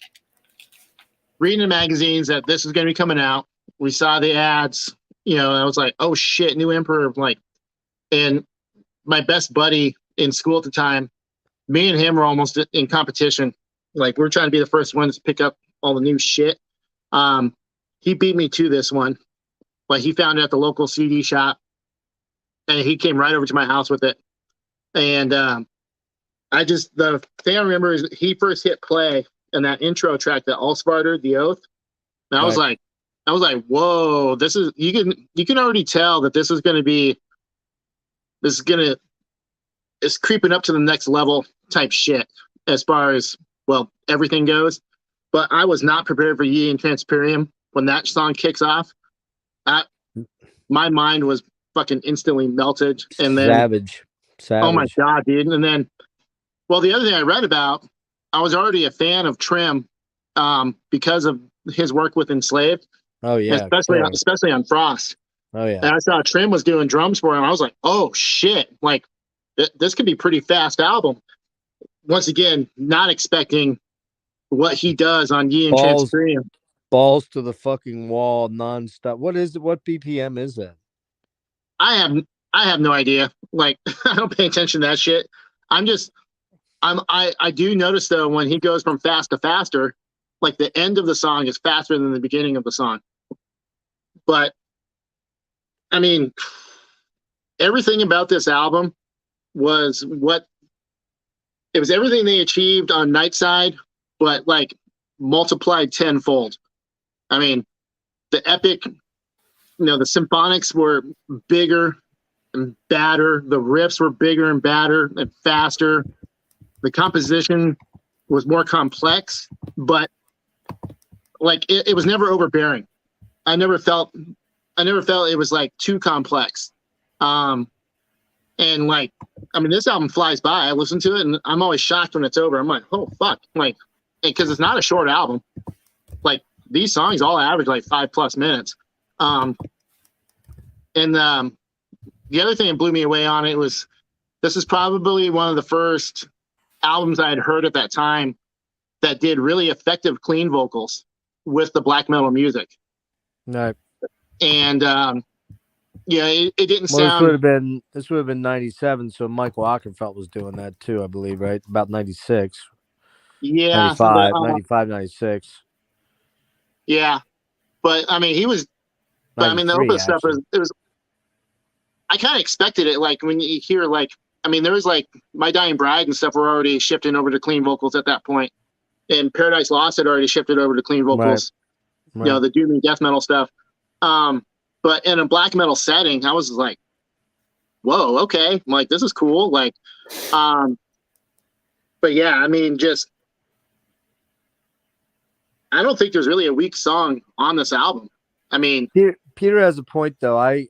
reading in magazines that this is going to be coming out. We saw the ads, and I was like, oh shit, New Emperor. And my best buddy in school at the time, me and him were almost in competition. Like, we're trying to be the first ones to pick up all the new shit. He beat me to this one, but he found it at the local CD shop, and he came right over to my house with it. And the thing I remember is he first hit play and that intro track, that Allsparter, The Oath. And I was like, whoa, this is, you can already tell that it's creeping up to the next level type shit as far as, well, everything goes. But I was not prepared for Ye and Transperium. When that song kicks off, my mind was fucking instantly melted. And then Savage. Oh my God, dude. And then, well, the other thing I read about, I was already a fan of Trim because of his work with Enslaved. Oh yeah, especially on Frost. Oh yeah. And I saw Trim was doing drums for him. I was like, oh shit, like this could be pretty fast album. Once again, not expecting what he does on Ye and Transperium. Balls to the fucking wall, nonstop. What is it? What BPM is that? I have no idea. Like, I don't pay attention to that shit. I do notice though, when he goes from fast to faster, like the end of the song is faster than the beginning of the song. But I mean, everything about this album was everything they achieved on Nightside, but like multiplied tenfold. I mean, the epic, the symphonics were bigger and badder. The riffs were bigger and badder and faster. The composition was more complex, but like it was never overbearing. I never felt it was like too complex. And like, I mean, this album flies by. I listen to it and I'm always shocked when it's over. I'm like, oh fuck. Like, because it's not a short album. Like, these songs all average like 5+ minutes. The other thing that blew me away on it was, this is probably one of the first albums I had heard at that time that did really effective clean vocals with the black metal music. No. And it didn't sound. This would have been 97. So Michael Ockenfeld was doing that too, I believe, right? About 96. Yeah. 95, 96. Yeah. But I mean, he was. But I mean, the open stuff was. I kind of expected it. Like, when you hear, like, I mean, there was like My Dying Bride and stuff were already shifting over to clean vocals at that point. And Paradise Lost had already shifted over to clean vocals. Right. The doom and death metal stuff. But in a black metal setting, I was like, whoa, okay. I'm like, this is cool. Like, but yeah, I mean, I don't think there's really a weak song on this album. I mean, Peter has a point though. I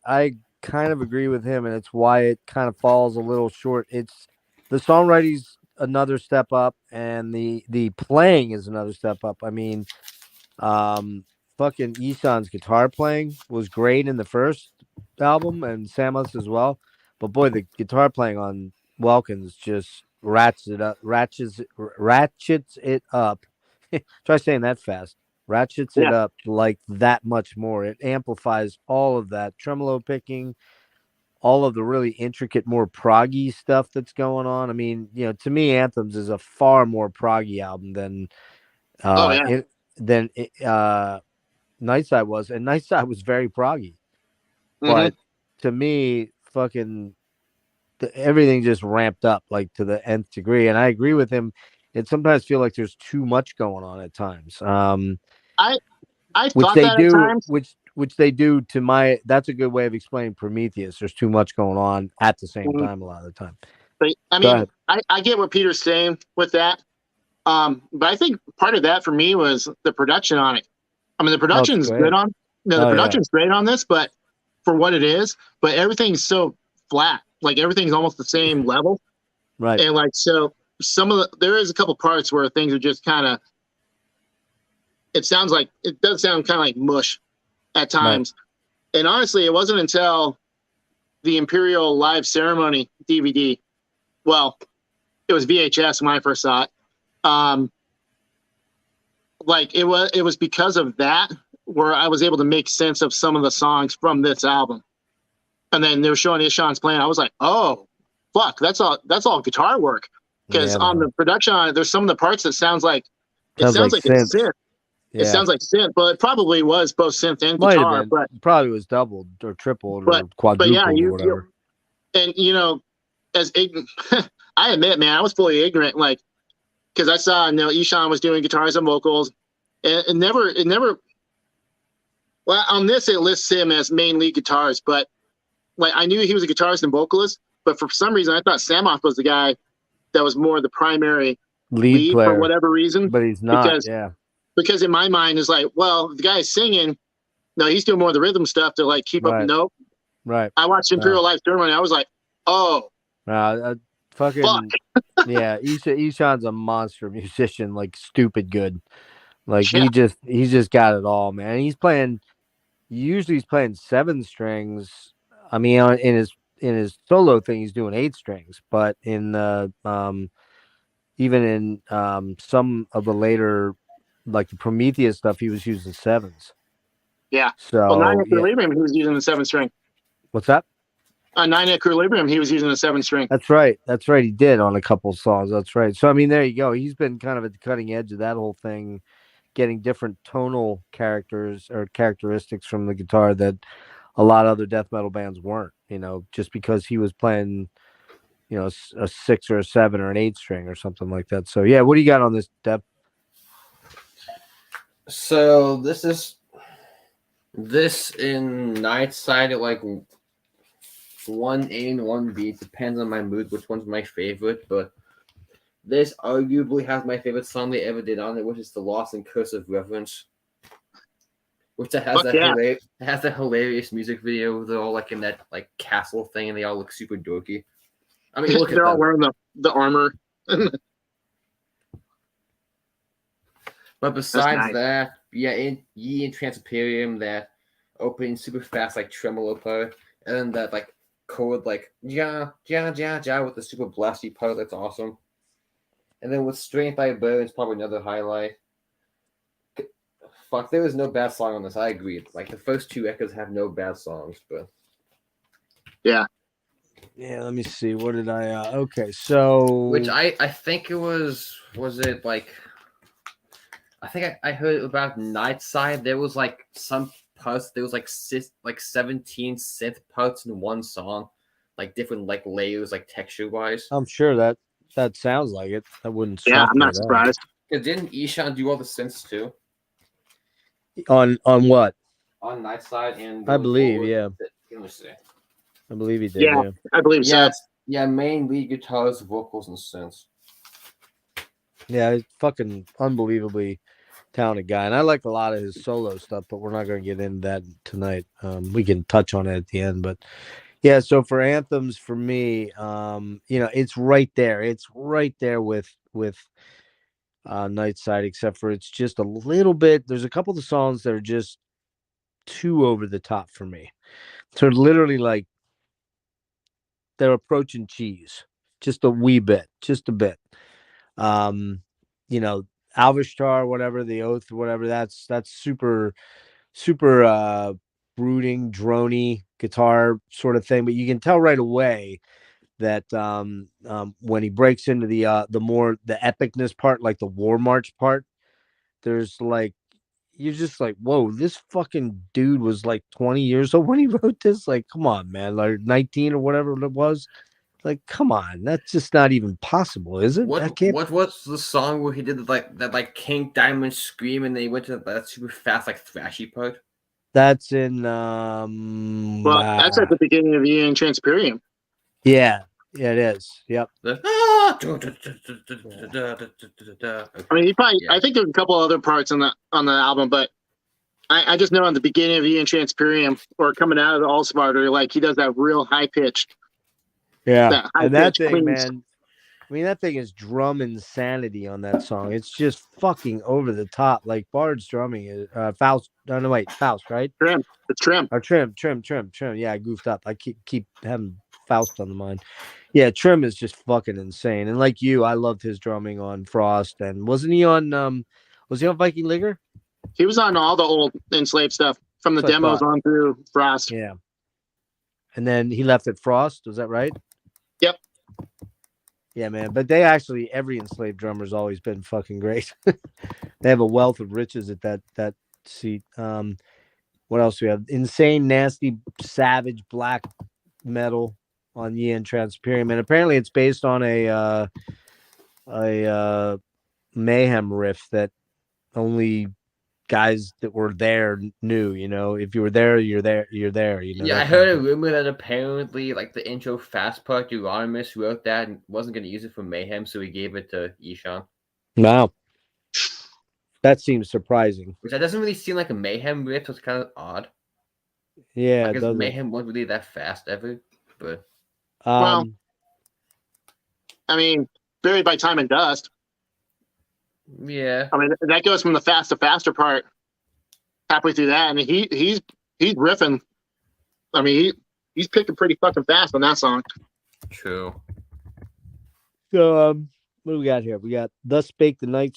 kind of agree with him, and it's why it kind of falls a little short. It's the songwriting's another step up, and the playing is another step up. I mean, fucking Ishan's guitar playing was great in the first album and Samus as well. But boy, the guitar playing on Welkin's just ratchets it up. Try saying that fast. Ratchets it Yeah. up like that much more. It amplifies all of that tremolo picking, all of the really intricate, more proggy stuff that's going on. I mean, to me, Anthems is a far more proggy album than Oh yeah. Nightside was, and Nightside was very proggy. But to me, fucking everything just ramped up like to the nth degree, and I agree with him. It sometimes feel like there's too much going on at times. I Which thought they that at do, times. which they do to my. That's a good way of explaining Prometheus. There's too much going on at the same time a lot of the time. But I Go mean, I get what Peter's saying with that. But I think part of that for me was the production on it. I mean, the production's great. good on. The production's great on this, but for what it is, but everything's so flat. Like everything's almost the same level, Right. and like so, there is a couple parts where things are just kind of. It does sound kind of like mush at times, and honestly, it wasn't until the Imperial Live Ceremony DVD. Well, it was VHS when I first saw it. Like it was because of that where I was able to make sense of some of the songs from this album. And then they were showing Ishan's playing. I was like, oh, fuck, that's all guitar work. Because on the production on it, there's some of the parts that sounds like it's synth. Yeah. It sounds like synth, but it probably was both synth and guitar. But it probably was doubled or tripled or quadrupled or whatever. And as I admit, man, I was fully ignorant, like because I saw Ishan was doing guitars and vocals, and it never. Well, on this it lists him as main lead guitars, but like I knew he was a guitarist and vocalist, but for some reason I thought Samoth was the guy that was more the primary lead player, for whatever reason. But he's not. Because in my mind is like, well, the guy's singing. No, he's doing more of the rhythm stuff to like keep up the note. Right. I watched Imperial Live Ceremony. I was like, oh, fucking fuck. Yeah. Ishan's a monster musician, like stupid good. Like he's just got it all, man. He's playing. Usually he's playing 7 strings. I mean, in his solo thing, he's doing 8 strings. But in the even in some of the later, like the Prometheus stuff, he was using 7s. Yeah. So 9 Equilibrium, he was using the 7 string. What's that? 9 Equilibrium, he was using the 7 string. That's right. He did on a couple songs. That's right. So I mean, there you go. He's been kind of at the cutting edge of that whole thing, getting different tonal characteristics from the guitar that a lot of other death metal bands weren't, just because he was playing, a 6 or a 7 or an 8 string or something like that. So yeah, what do you got on this, Deb? So this in Nightside at like 1A and 1B. Depends on my mood which one's my favorite, but this arguably has my favorite song they ever did on it, which is The Lost and Curse of Reverence. Which has a hilarious music video. They're all like in that like castle thing and they all look super dorky. I mean, they're all wearing the armor. But besides that, Ye and Transperium, that opening super fast like tremolo part, and then that like chord like ja ja ja ja with the super blasty part, that's awesome. And then with Strength by Burn is probably another highlight. Fuck, there was no bad song on this. I agree. Like the first 2 echoes have no bad songs, but yeah. Let me see. What did I? Okay, so which I think it was it like. I think I heard about Nightside. There was like some parts. There was like 17 synth parts in one song, like different like layers, like texture wise. I'm sure that sounds like it. That wouldn't. Yeah, I'm not surprised. Didn't Ishan do all the synths too? On what? On Nightside and I believe, yeah. Let me see. I believe he did. Yeah, I believe so. Yeah, main lead guitars, vocals, and synths. Yeah, he's fucking unbelievably talented guy, and I like a lot of his solo stuff, but we're not going to get into that tonight. We can touch on it at the end, but yeah. So for Anthems, for me, it's right there. It's right there with Nightside, except for it's just a little bit. There's a couple of the songs that are just too over the top for me. So literally, like they're approaching cheese, just a wee bit, just a bit. You know, Alvishtar, whatever, the Oath, whatever. That's super brooding, drony guitar sort of thing. But you can tell right away that when he breaks into the epicness part, like the War March part, there's like you're just like, whoa, this fucking dude was like 20 years old when he wrote this. Like, come on, man, like 19 or whatever it was. Like, come on, that's just not even possible, is it? What was the song where he did that King Diamond scream and then he went to that super fast like thrashy part? That's in Well, that's at the beginning of Ian Transperium. yeah, it is. Yep. I mean, he probably. Yeah. I think there's a couple other parts on the album, but I just know on the beginning of Ian Transperium or coming out of the All Smarter, like he does that real high pitched. Yeah, and that thing, clean. man. I mean, that thing is drum insanity on that song. It's just fucking over the top. Like Bard's drumming is Faust. No, wait, Faust, right? Trim. It's Trim. Or Trim. Yeah, I goofed up. I keep having Faust on the mind. Yeah, Trim is just fucking insane. And like you, I loved his drumming on Frost. And wasn't he on was he on Viking Ligger? He was on all the old Enslaved stuff from the demos on through Frost. Yeah. And then he left at Frost, was that right? Yep. Yeah, man. But they actually, every Enslaved drummer's always been fucking great. They have a wealth of riches at that seat. What else do we have? Insane, nasty, savage black metal on Yin Transperium. And apparently it's based on a mayhem riff that only guys that were there knew. You know, if you were there, you're there. You know. Yeah, I heard a rumor that apparently, like the intro fast part, Euronymous wrote that and wasn't going to use it for Mayhem, so he gave it to Ishan. Wow, that seems surprising. Which that doesn't really seem like a Mayhem riff, so it's kind of odd. Yeah, because Mayhem wasn't really that fast ever. But well, I mean, Buried by Time and Dust. Yeah, I mean that goes from the fast to faster part halfway through that, and he's riffing. I mean he's picking pretty fucking fast on that song. True. So what do we got here? We got Thus Spake the Night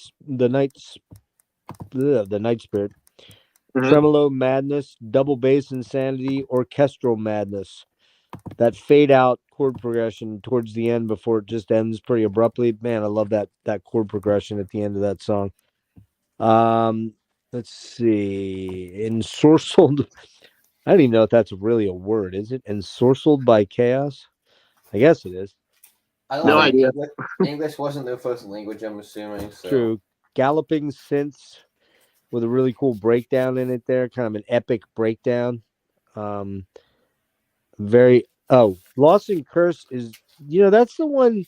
Spirit, Tremolo Madness, Double Bass Insanity, Orchestral Madness. That fade out chord progression towards the end before it just ends pretty abruptly. Man, I love that chord progression at the end of that song. Let's see. Ensorcelled. I don't even know if that's really a word. Is it? Ensorcelled by Chaos? I guess it is. I don't know. Idea. English wasn't their first language, I'm assuming. So. True. Galloping Synths with a really cool breakdown in it there. Kind of an epic breakdown. Lost and Curse is, that's the one.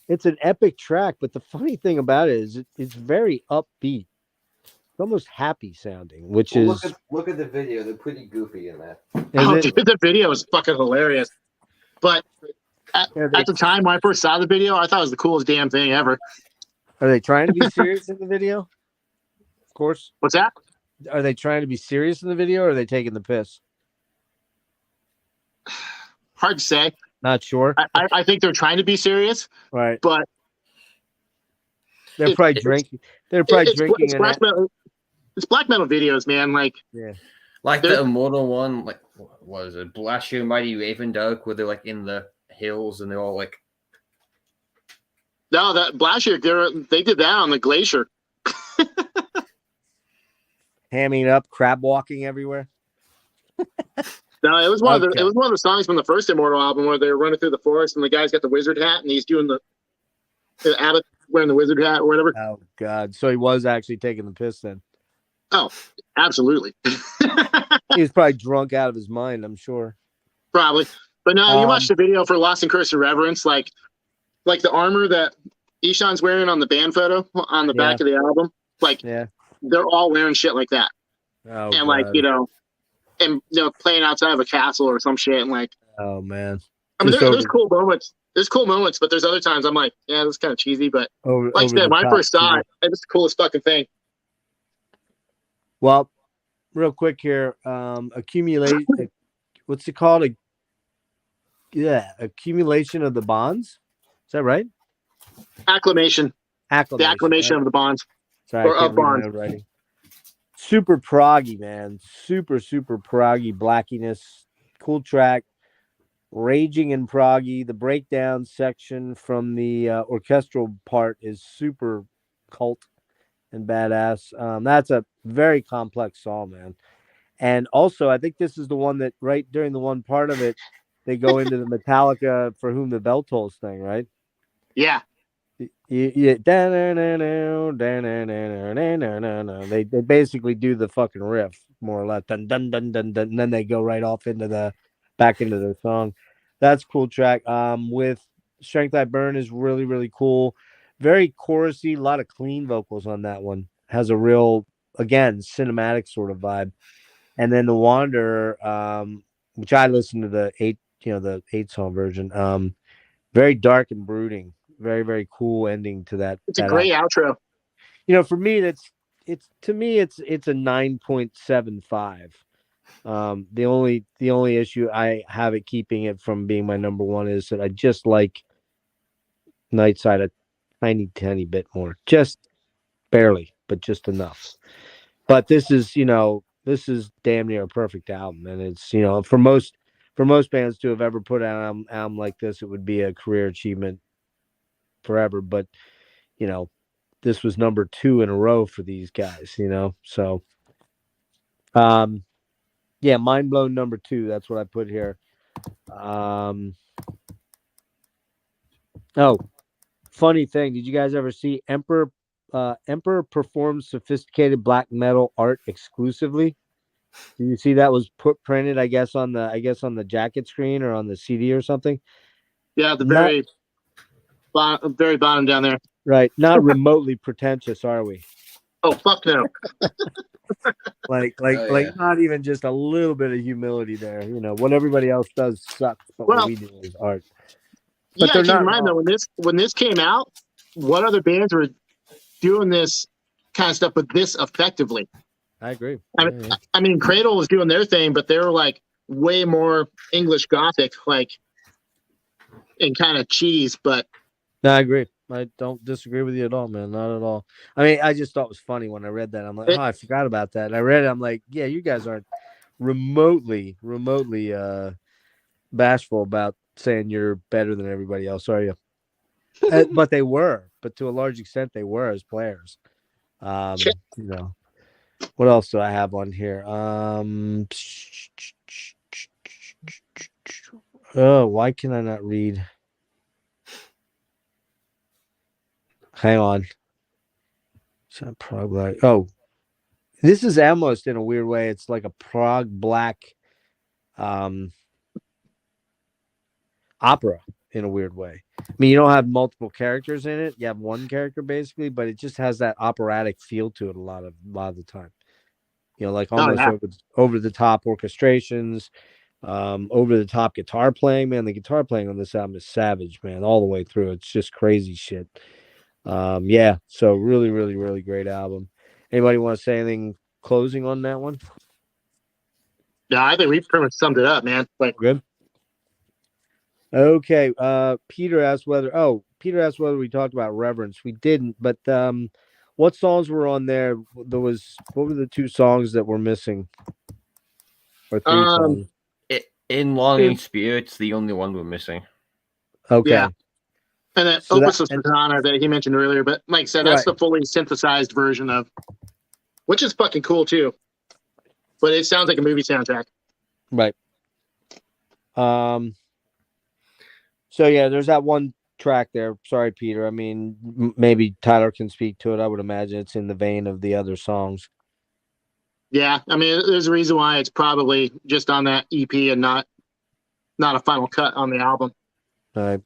It's an epic track, but the funny thing about it is it's very upbeat. It's almost happy sounding, which is look at the video. They're pretty goofy in that. Dude, the video is fucking hilarious. But at the time when I first saw the video, I thought it was the coolest damn thing ever. Are they trying to be serious in the video? Of course. What's that? Are they trying to be serious in the video, or are they taking the piss? Hard to say. Not sure. I think they're trying to be serious, right? But they're probably drinking. They're probably drinking. It's black metal videos, man. Like the Immortal one. Like what is it? Blast Your Mighty Raven Dark, where they're like in the hills and they're all like. No, that Blast Your, they did that on the glacier. Hamming up, crab walking everywhere. No, it was one of the songs from the first Immortal album where they were running through the forest and the guy's got the wizard hat and he's doing the abbot wearing the wizard hat or whatever. Oh God! So he was actually taking the piss then. Oh, absolutely. He was probably drunk out of his mind, I'm sure. Probably, but no, you watch the video for Lost and Cursed Reverence, like the armor that Ishan's wearing on the band photo on the back of the album. Like, they're all wearing shit like that, and God. Like and playing outside of a castle or some shit, and like, oh man, I mean, there's cool moments. there's cool moments, but there's other times I'm like, yeah, this is kind of cheesy. But like I over said, the when I top first saw cheesy. it, it's the coolest fucking thing. Well, real quick here, accumulate. What's it called? Accumulation of the bonds. Is that right? Acclamation. Acclamation. The acclamation Right? of the bonds. Sorry, Or I can't of read my bonds. own writing. Super proggy, man. Super proggy blackiness. Cool track. Raging and proggy. The breakdown section from the orchestral part is super cult and badass. That's a very complex song, man. And also, I think this is the one that right during the one part of it, they go into the Metallica "For Whom the Bell Tolls" thing, right? Yeah. Yeah. They basically do the fucking riff more or less, dun dun dun dun dun, and then they go right off into the back into the song. That's a cool track. With Strength I Burn is really cool, very chorusy, a lot of clean vocals on that one. Has a real again cinematic sort of vibe. And then the Wanderer, which I listened to the 8 song version. Very dark and brooding. Very cool ending to that. It's a great outro. For me, it's a 9.75. The only issue I have it keeping it from being my number one is that I just like Nightside a tiny bit more, just barely, but just enough. But this is damn near a perfect album, and it's for most bands to have ever put out an album like this, it would be a career achievement forever. But this was number 2 in a row for these guys. So yeah, mind blown number 2. That's what I put here. Oh, funny thing, did you guys ever see Emperor performs sophisticated black metal art exclusively? Did you see that was printed, I guess on the jacket screen or on the CD or something? Yeah, the very bottom down there. Right. Not remotely pretentious, are we? Oh, fuck no. Like not even just a little bit of humility there. What everybody else does sucks, but what we do is art. But Yeah, they're keep in not mind though, when this came out, what other bands were doing this kind of stuff with this effectively? I agree. I mean, Cradle was doing their thing, but they were like way more English Gothic, like and kind of cheese. But no, I agree. I don't disagree with you at all, man. Not at all. I mean, I just thought it was funny when I read that. I'm like, oh, I forgot about that. And I read it. I'm like, yeah, you guys aren't remotely bashful about saying you're better than everybody else, are you? But they were. But to a large extent, they were as players. What else do I have on here? Oh, why can I not read? Hang on. Oh, this is almost in a weird way. It's like a prog black opera in a weird way. I mean, you don't have multiple characters in it. You have one character basically, but it just has that operatic feel to it a lot of the time. Like almost over the top orchestrations, over the top guitar playing. Man, the guitar playing on this album is savage, man, all the way through. It's just crazy shit. Yeah, so really great album. Anybody want to say anything closing on that one? Yeah, I think we pretty much summed it up, man. Like good. Okay. Peter asked whether we talked about Reverence. We didn't, but what songs were on there? What were the 2 songs that were missing? Or 3 songs? In Longing Spirit's the only one we're missing. Okay. Yeah. And then Opus of Sadhana that he mentioned earlier, but like I said, that's the fully synthesized version of, which is fucking cool too. But it sounds like a movie soundtrack. Right. So yeah, there's that one track there. Sorry, Peter. I mean, maybe Tyler can speak to it. I would imagine it's in the vein of the other songs. Yeah, I mean, there's a reason why it's probably just on that EP and not a final cut on the album. All right.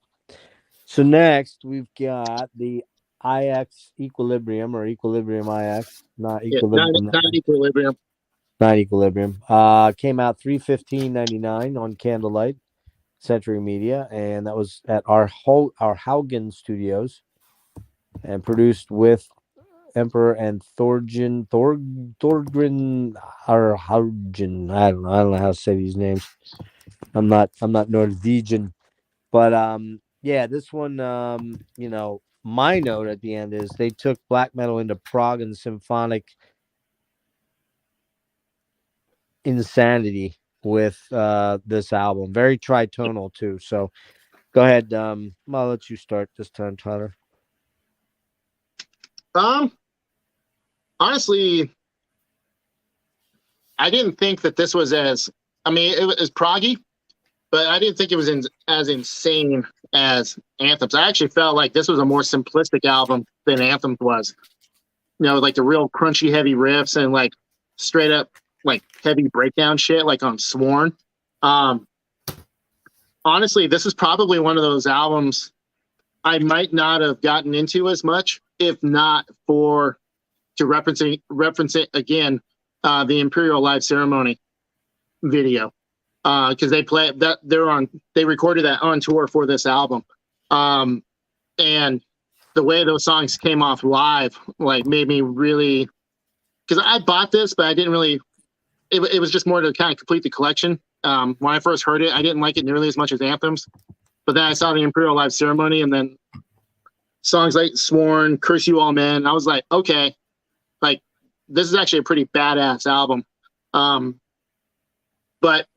So next we've got the IX Equilibrium or Equilibrium IX, not Equilibrium. Not Equilibrium. Not Equilibrium. Came out 3/15/99 on Candlelight. Century Media, and that was at our Haugen Studios, and produced with Emperor and Thorgrin or Haugen. I don't know how to say these names. I'm not Norwegian, but yeah, this one, my note at the end is they took black metal into prog and symphonic insanity with this album. Very tritonal too. So go ahead. I'll let you start this time, Tyler. Honestly, I didn't think that this was as. I mean, it was proggy, but I didn't think it was as insane as Anthems. I actually felt like this was a more simplistic album than Anthems was. Like the real crunchy, heavy riffs and like straight up like heavy breakdown shit, like on Sworn. Honestly, this is probably one of those albums I might not have gotten into as much if not for to reference it again, the Imperial Live Ceremony video, because they play that they recorded that on tour for this album, and the way those songs came off live like made me really, because I bought this but I didn't really. It was just more to kind of complete the collection. When I first heard it, I didn't like it nearly as much as Anthems, but then I saw the Imperial Live Ceremony and then songs like Sworn, Curse You All Men. I was like, okay, like this is actually a pretty badass album. But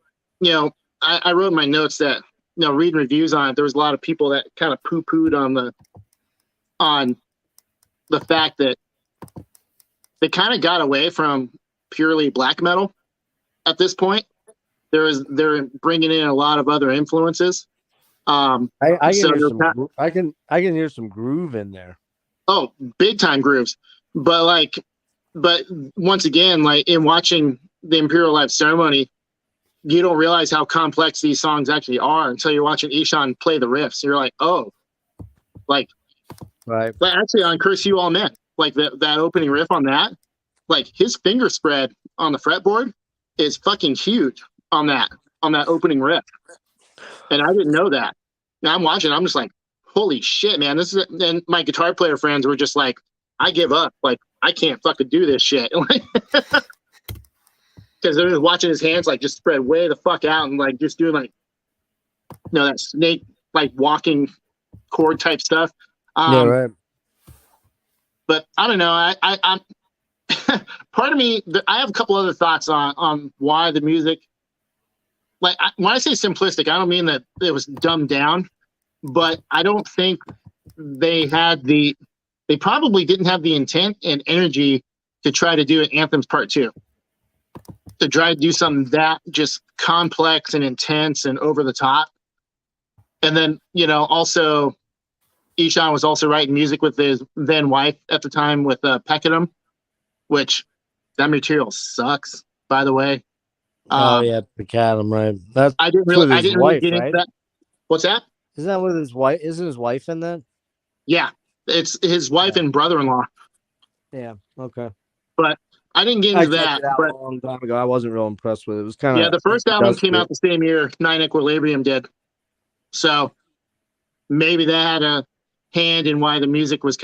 I wrote in my notes that reading reviews on it, there was a lot of people that kind of poo-pooed on the fact that they kind of got away from purely black metal at this point. They're bringing in a lot of other influences. I can hear some groove in there. Oh, big time grooves. But once again, like in watching the Imperial Live Ceremony, you don't realize how complex these songs actually are until you're watching Ishan play the riffs. You're like, oh, like, right. But actually on Curse You All Men, like that opening riff on that, like his finger spread on the fretboard is fucking huge on that opening riff. And I didn't know that. Now I'm watching, I'm just like, holy shit, man. This is, and my guitar player friends were just like, I give up. Like, I can't fucking do this shit. Because they're just watching his hands like just spread way the fuck out and like just doing like, that snake like walking chord type stuff. Yeah, right. But I don't know. I'm part of me. I have a couple other thoughts on why the music. Like when I say simplistic, I don't mean that it was dumbed down, but I don't think they probably didn't have the intent and energy to try to do an Anthems Part 2. To try to do something that just complex and intense and over the top. And then, also Ishan was also writing music with his then wife at the time with Peckham, which that material sucks, by the way. Oh yeah, Peckham, right? I didn't really get into that. What's that? Isn't that with his wife? Isn't his wife in that? Yeah, it's his wife and brother-in-law. Yeah. Okay. But I didn't get into that. But a long time ago, I wasn't real impressed with it. It was kind of the first album came out the same year 9 Equilibrium did, so maybe that had a hand in why the music was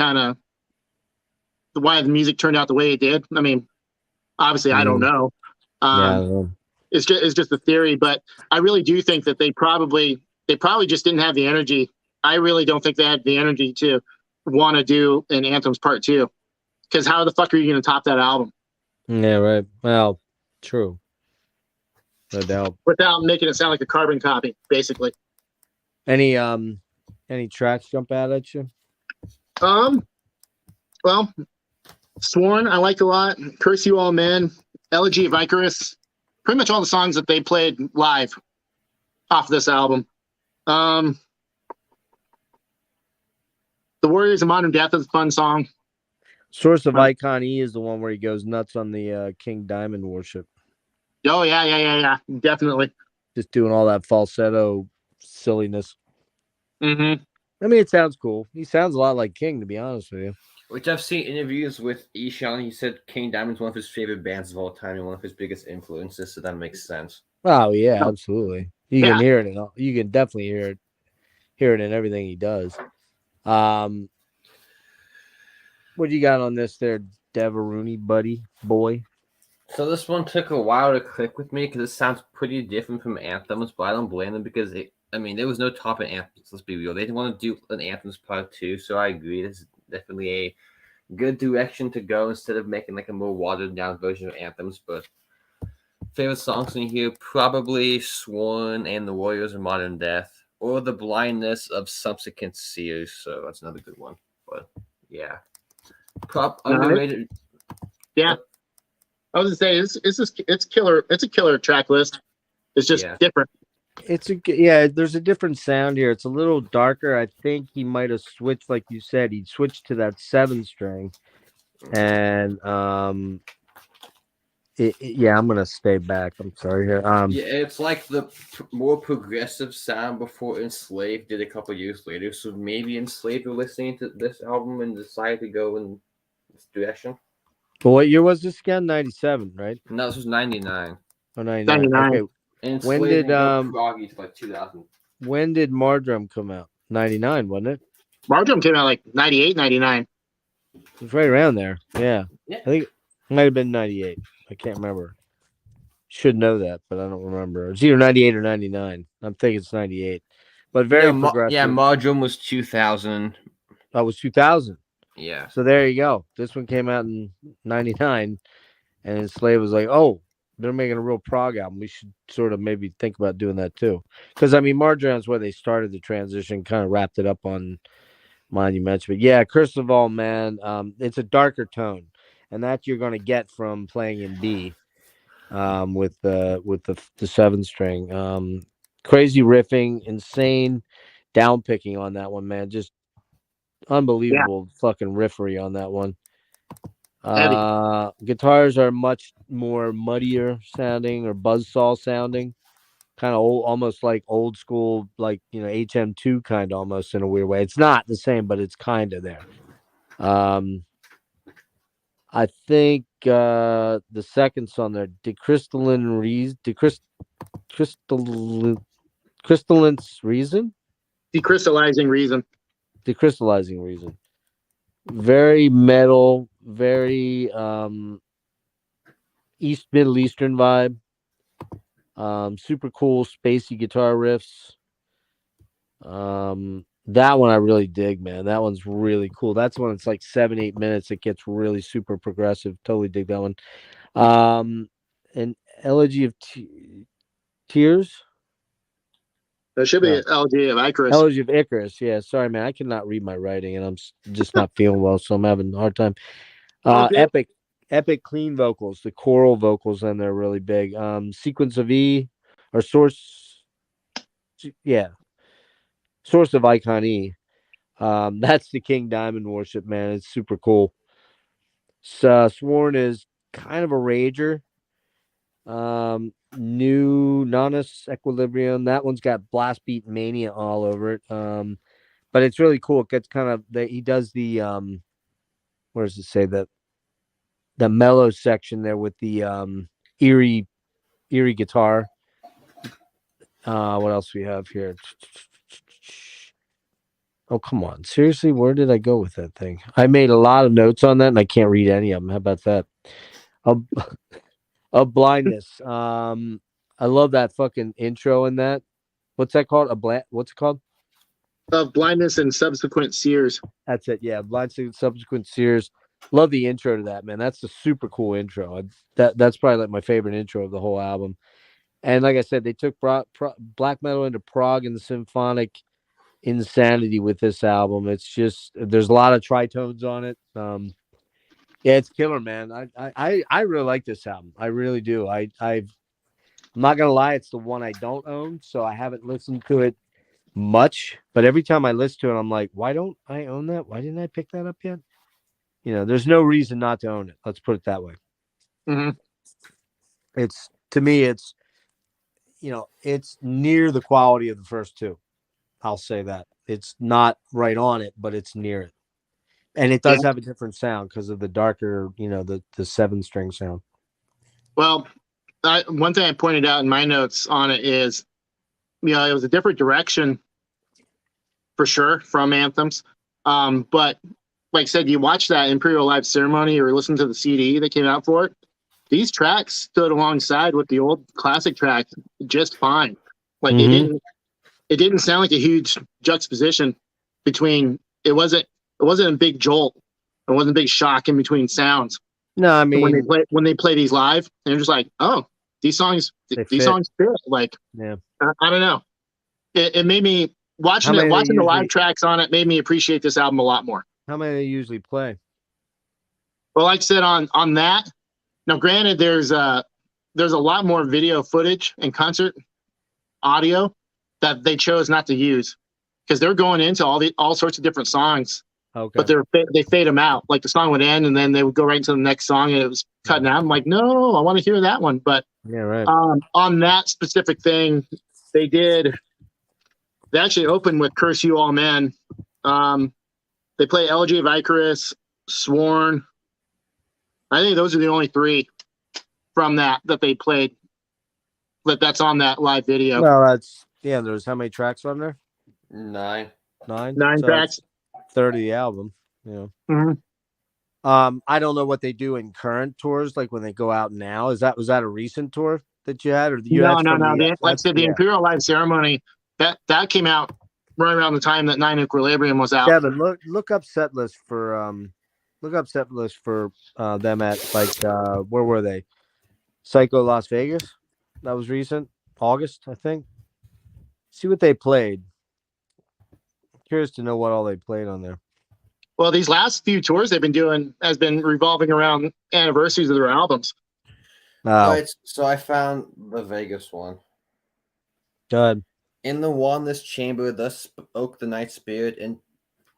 why the music turned out the way it did. I mean, obviously, I don't know. I don't know. It's just a theory, but I really do think that they probably just didn't have the energy. I really don't think they had the energy to want to do an Anthems Part 2, because how the fuck are you going to top that album? Yeah, right. Well, true. No doubt. Without making it sound like a carbon copy, basically. Any tracks jump out at you? Well, Sworn I liked a lot. Curse You All Men, Elegy of Icarus, pretty much all the songs that they played live off this album. The Warriors of Modern Death is a fun song. Source of Icon E is the one where he goes nuts on the King Diamond worship. Oh yeah, definitely. Just doing all that falsetto silliness. Mm-hmm. I mean, it sounds cool. He sounds a lot like King, to be honest with you. Which I've seen interviews with Ishan. He said King Diamond's one of his favorite bands of all time and one of his biggest influences, so that makes sense. Oh, yeah, absolutely. You Yeah. can hear it. You can definitely hear it in everything he does. What do you got on this there, Devaruni buddy boy? So this one took a while to click with me because it sounds pretty different from Anthems, but I don't blame them because there was no top in Anthems. Let's be real; they didn't want to do an Anthems part 2, so I agree. This is definitely a good direction to go instead of making like a more watered down version of Anthems. But favorite songs in here probably Sworn and The Warriors of Modern Death, or The Blindness of Subsequent Seers. So that's another good one. But yeah, underrated. Yeah. I was gonna say it's killer. It's a killer track list. It's just different. There's a different sound here. It's a little darker. I think he might have switched, like you said, he switched to that 7-string, and I'm gonna stay back. I'm sorry here. It's like the more progressive sound before Enslaved did a couple years later. So maybe Enslaved were listening to this album and decided to go in this direction. Well, what year was this again? 97, right? No, this was 99. Oh, 99. Okay. And when did proggy to like 2000? When did Mardrum come out? 99, wasn't it? Mardrum came out like 98, 99. It was right around there. Yeah. Yeah. I think it might have been 98. I can't remember. Should know that, but I don't remember. It's either 98 or 99. I'm thinking it's 98. But very progressive. Mardrum was 2000. That was 2000. Yeah. So there you go. This one came out in 99, and Enslaved was like, oh, they're making a real prog album. We should sort of maybe think about doing that too. Because, Mardrum's where they started the transition, kind of wrapped it up on Monument. But yeah, Curse of All Man, it's a darker tone, and that you're going to get from playing in B with the 7-string. Crazy riffing, insane down picking on that one, man. Just unbelievable fucking riffery on that one. Guitars are much more muddier sounding or buzzsaw sounding, kind of old, almost like old school, like HM2 kind of almost in a weird way. It's not the same, but it's kind of there. I think the second song there, Crystallines Reason? Decrystallizing Reason. Very metal, very Middle Eastern vibe. Super cool, spacey guitar riffs. That one I really dig, man. That one's really cool. That's when it's like 7-8 minutes. It gets really super progressive. Totally dig that one. An Elegy of Tears. There should be Elegy of Icarus. Elegy of Icarus. Yeah, sorry, man. I cannot read my writing, and I'm just not feeling well, so I'm having a hard time. Epic clean vocals. The choral vocals, and they're really big. Sequence of E, or Source. Yeah. Source of Icon E. That's the King Diamond Worship, man. It's super cool. Sworn is kind of a rager. New Nonus Equilibrium. That one's got blast beat mania all over it. But it's really cool. It gets kind of he does the what does it say, that the mellow section there with the eerie guitar. What else we have here? Oh, come on. Seriously, where did I go with that thing? I made a lot of notes on that, and I can't read any of them. How about that? Of Blindness. I love that fucking intro in that. What's that called? What's it called? Of Blindness and Subsequent Seers. That's it. Yeah, Blindness and Subsequent Seers. Love the intro to that, man. That's a super cool intro. That's probably like my favorite intro of the whole album. And like I said, they took black metal into prog and the symphonic insanity with this album. It's just, there's a lot of tritones on it. Yeah, it's killer, man. I really like this album. I really do. I'm not gonna lie, it's the one I don't own, so I haven't listened to it much. But every time I listen to it, I'm like, why don't I own that? Why didn't I pick that up yet? There's no reason not to own it. Let's put it that way. Mm-hmm. It's, to me, it's near the quality of the first two. I'll say that. It's not right on it, but it's near it. And it does have a different sound because of the darker, the 7-string sound. Well, one thing I pointed out in my notes on it is it was a different direction for sure from Anthems. But like I said, you watch that Imperial Live ceremony or listen to the CD that came out for it. These tracks stood alongside with the old classic tracks just fine. Like it didn't sound like a huge juxtaposition between. It wasn't a big jolt. It wasn't a big shock in between sounds. No, I And mean, when they play these live, and you're just like, oh, these songs songs fit. Like, yeah. I don't know. It made me watching the live tracks on it made me appreciate this album a lot more. How many do they usually play? Well, like I said on that. Now, granted, there's a lot more video footage and concert audio that they chose not to use because they're going into all sorts of different songs. Okay. But they fade them out. Like the song would end, and then they would go right into the next song, and it was cutting out. I'm like, no, I want to hear that one. But yeah, right. On that specific thing, they actually opened with "Curse You All Men." They play "Elegy of Icarus," "Sworn." I think those are the only three from that they played. That's on that live video. Well, there's how many tracks on there? 9. 9 So tracks. Third of the album. Yeah. Mm-hmm. I don't know what they do in current tours, like when they go out now. Was that a recent tour that you had, or No. Like I said, the Imperial Live ceremony that came out right around the time that 9 Equilibrium was out. Devon, look up set list for them at where were they? Psycho Las Vegas. That was recent, August, I think. See what they played. Curious to know what all they played on there. Well, these last few tours they've been doing has been revolving around anniversaries of their albums. Oh, Right, so I found the Vegas one. good. In the Wandless Chamber, thus spoke the Night Spirit, and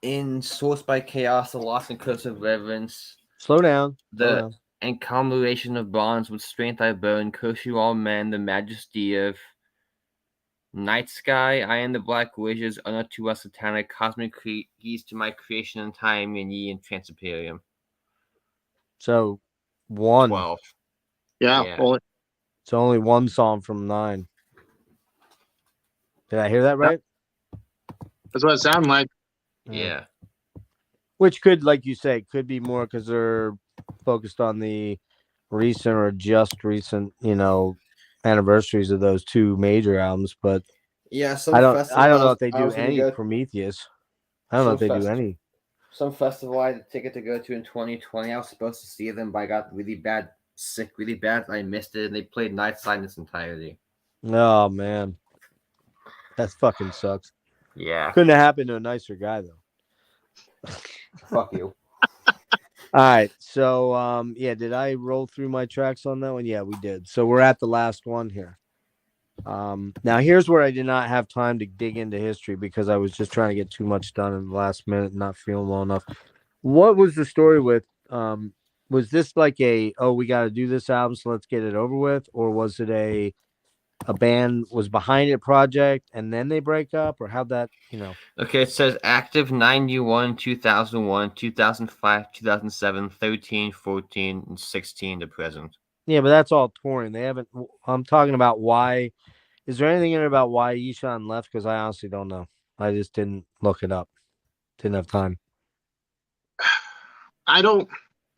in Sourced by Chaos, the Lost and Curse of Reverence. Slow down. The encumberation of bonds with strength I burn, curse you all men, the majesty of Night Sky, I am the black wizards, honor to us satanic, cosmic keys to my creation and time, and ye in Transiperium. So 1. 12. Yeah. Well, it's only one song from 9. Did I hear that right? that's what it sounded like. Yeah. Which could, like you say, could be more because they're focused on the recent or just recent, anniversaries of those 2 major albums. But Yeah, I don't know if they do any Prometheus. I don't know if they do any. Some festival I had a ticket to go to in 2020. I was supposed to see them, but I got really bad. I missed it, and they played Nightside in its entirety. Oh man, that fucking sucks. Yeah. Couldn't have happened to a nicer guy though. Fuck you. All right, so did I roll through my tracks on that one? Yeah, we did. So we're at the last one here. Now here's where I did not have time to dig into history because I was just trying to get too much done in the last minute and not feeling well enough. What was the story with was this like we got to do this album, so let's get it over with, or was it a band was behind it project and then they break up, or how'd that, Okay, it says active 91, 2001, 2005, 2007, 13, 14, and 16 to present. Yeah, but that's all touring. They haven't. I'm talking about why. Is there anything in it about why Ishan left? Because I honestly don't know. I just didn't look it up. Didn't have time.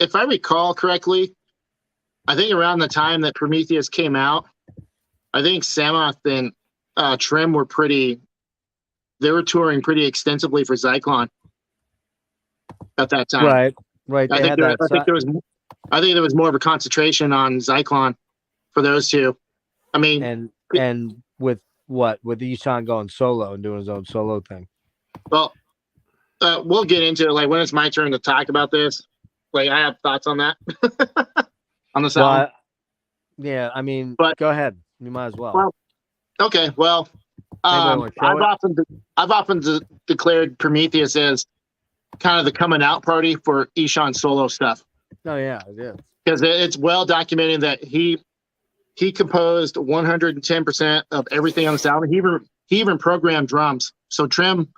If I recall correctly, I think around the time that Prometheus came out, I think Samoth and Trim were touring pretty extensively for Zyklon at that time. Right. I think there was more of a concentration on Zyklon for those two. I mean, and with Ishan going solo and doing his own solo thing. Well, we'll get into it. Like when it's my turn to talk about this. Like I have thoughts on that on the sound. Yeah, I mean, but go ahead. You might as well. Okay. Well, I've often declared Prometheus as kind of the coming out party for Ishan's solo stuff. Oh yeah, it is. Because it's well documented that he composed 110% of everything on the album. He even programmed drums. So Trim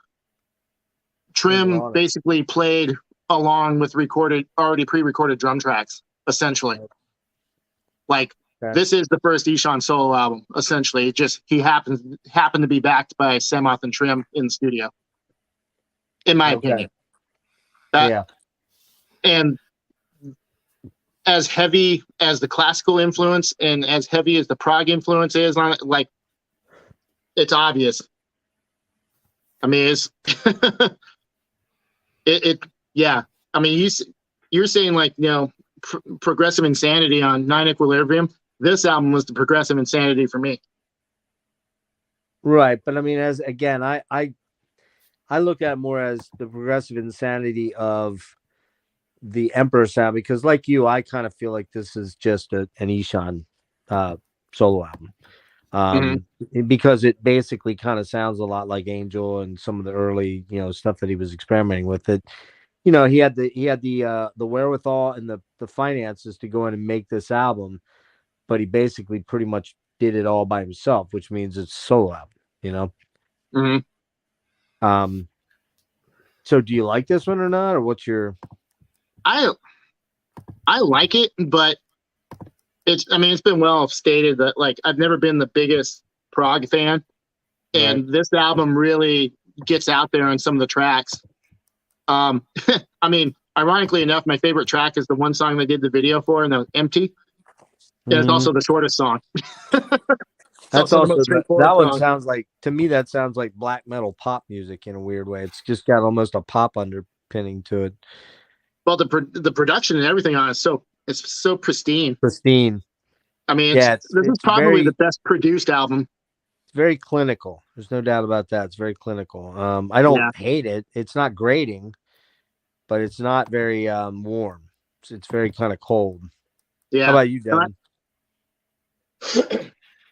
basically played along with already pre-recorded drum tracks, essentially. Like Okay. this is the first Ishan solo album. Essentially, it just he happened to be backed by Samoth and Trim in the studio. In my opinion. Yeah. And as heavy as the classical influence and as heavy as the prog influence is on it, like it's obvious. I mean, it's yeah. I mean, you're saying like, you know, progressive insanity on Nine Equilibrium. This album was the progressive insanity for me. Right, but I mean, as again, I look at it more as the progressive insanity of the Emperor sound, because like you, I kind of feel like this is just an Ishan solo album. Because it basically kind of sounds a lot like Angel and some of the early, you know, stuff that he was experimenting with. It, you know, he had the wherewithal and the finances to go in and make this album, but he basically pretty much did it all by himself, which means it's a solo album, you know. So do you like this one or not, or what's your? I like it, but it's been well stated that like I've never been the biggest prog fan, and this album really gets out there on some of the tracks. I mean, ironically enough, my favorite track is the one song they did the video for, and the Empty. And it's also the shortest song. That's also that one sounds like, to me, that sounds like black metal pop music in a weird way. It's just got almost a pop underpinning to it. Well, the production and everything on it, it's so pristine. I mean, this is probably the best produced album. It's very clinical. There's no doubt about that. It's very clinical. I don't hate it. It's not grating, but it's not very warm. It's very kind of cold. Yeah. How about you, Devon?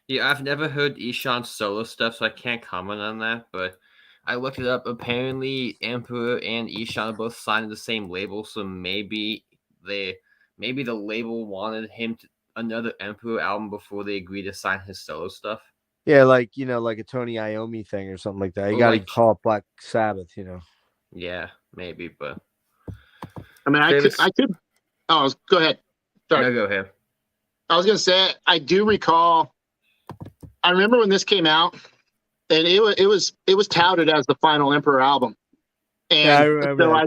Yeah, I've never heard Ishan solo stuff, so I can't comment on that, but I looked it up. Apparently, Emperor and Ishan are both signed to the same label, so maybe the label wanted him to another Emperor album before they agreed to sign his solo stuff. Yeah, like, you know, like a Tony Iommi thing or something like that. You got to call it Black Sabbath, you know. Yeah, maybe, but I mean, I could. Oh, go ahead. Sorry. No, go ahead. I was gonna say I do recall. I remember when this came out, and it was touted as the final Emperor album, and yeah, I remember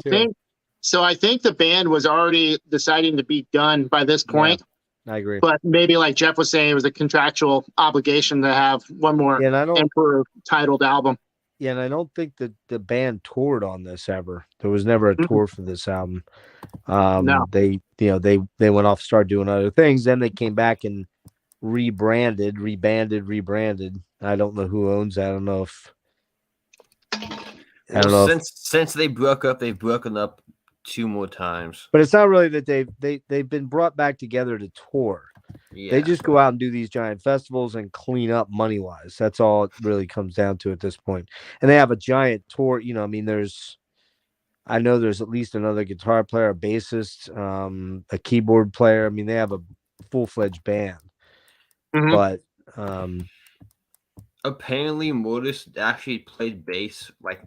so I think the band was already deciding to be done by this point. Yeah, I agree, but maybe like Jeff was saying, it was a contractual obligation to have one more Emperor titled album. Yeah, and I don't think that the band toured on this ever. There was never a tour for this album. No. They went off, started doing other things. Then they came back and rebranded. I don't know who owns that. I don't know if since they broke up, they've broken up 2 more times. But it's not really that they've been brought back together to tour. Yeah. They just go out and do these giant festivals and clean up money-wise. That's all it really comes down to at this point. And they have a giant tour. You know, I mean, I know there's at least another guitar player, a bassist, a keyboard player. I mean, they have a full-fledged band. But apparently Mortis actually played bass like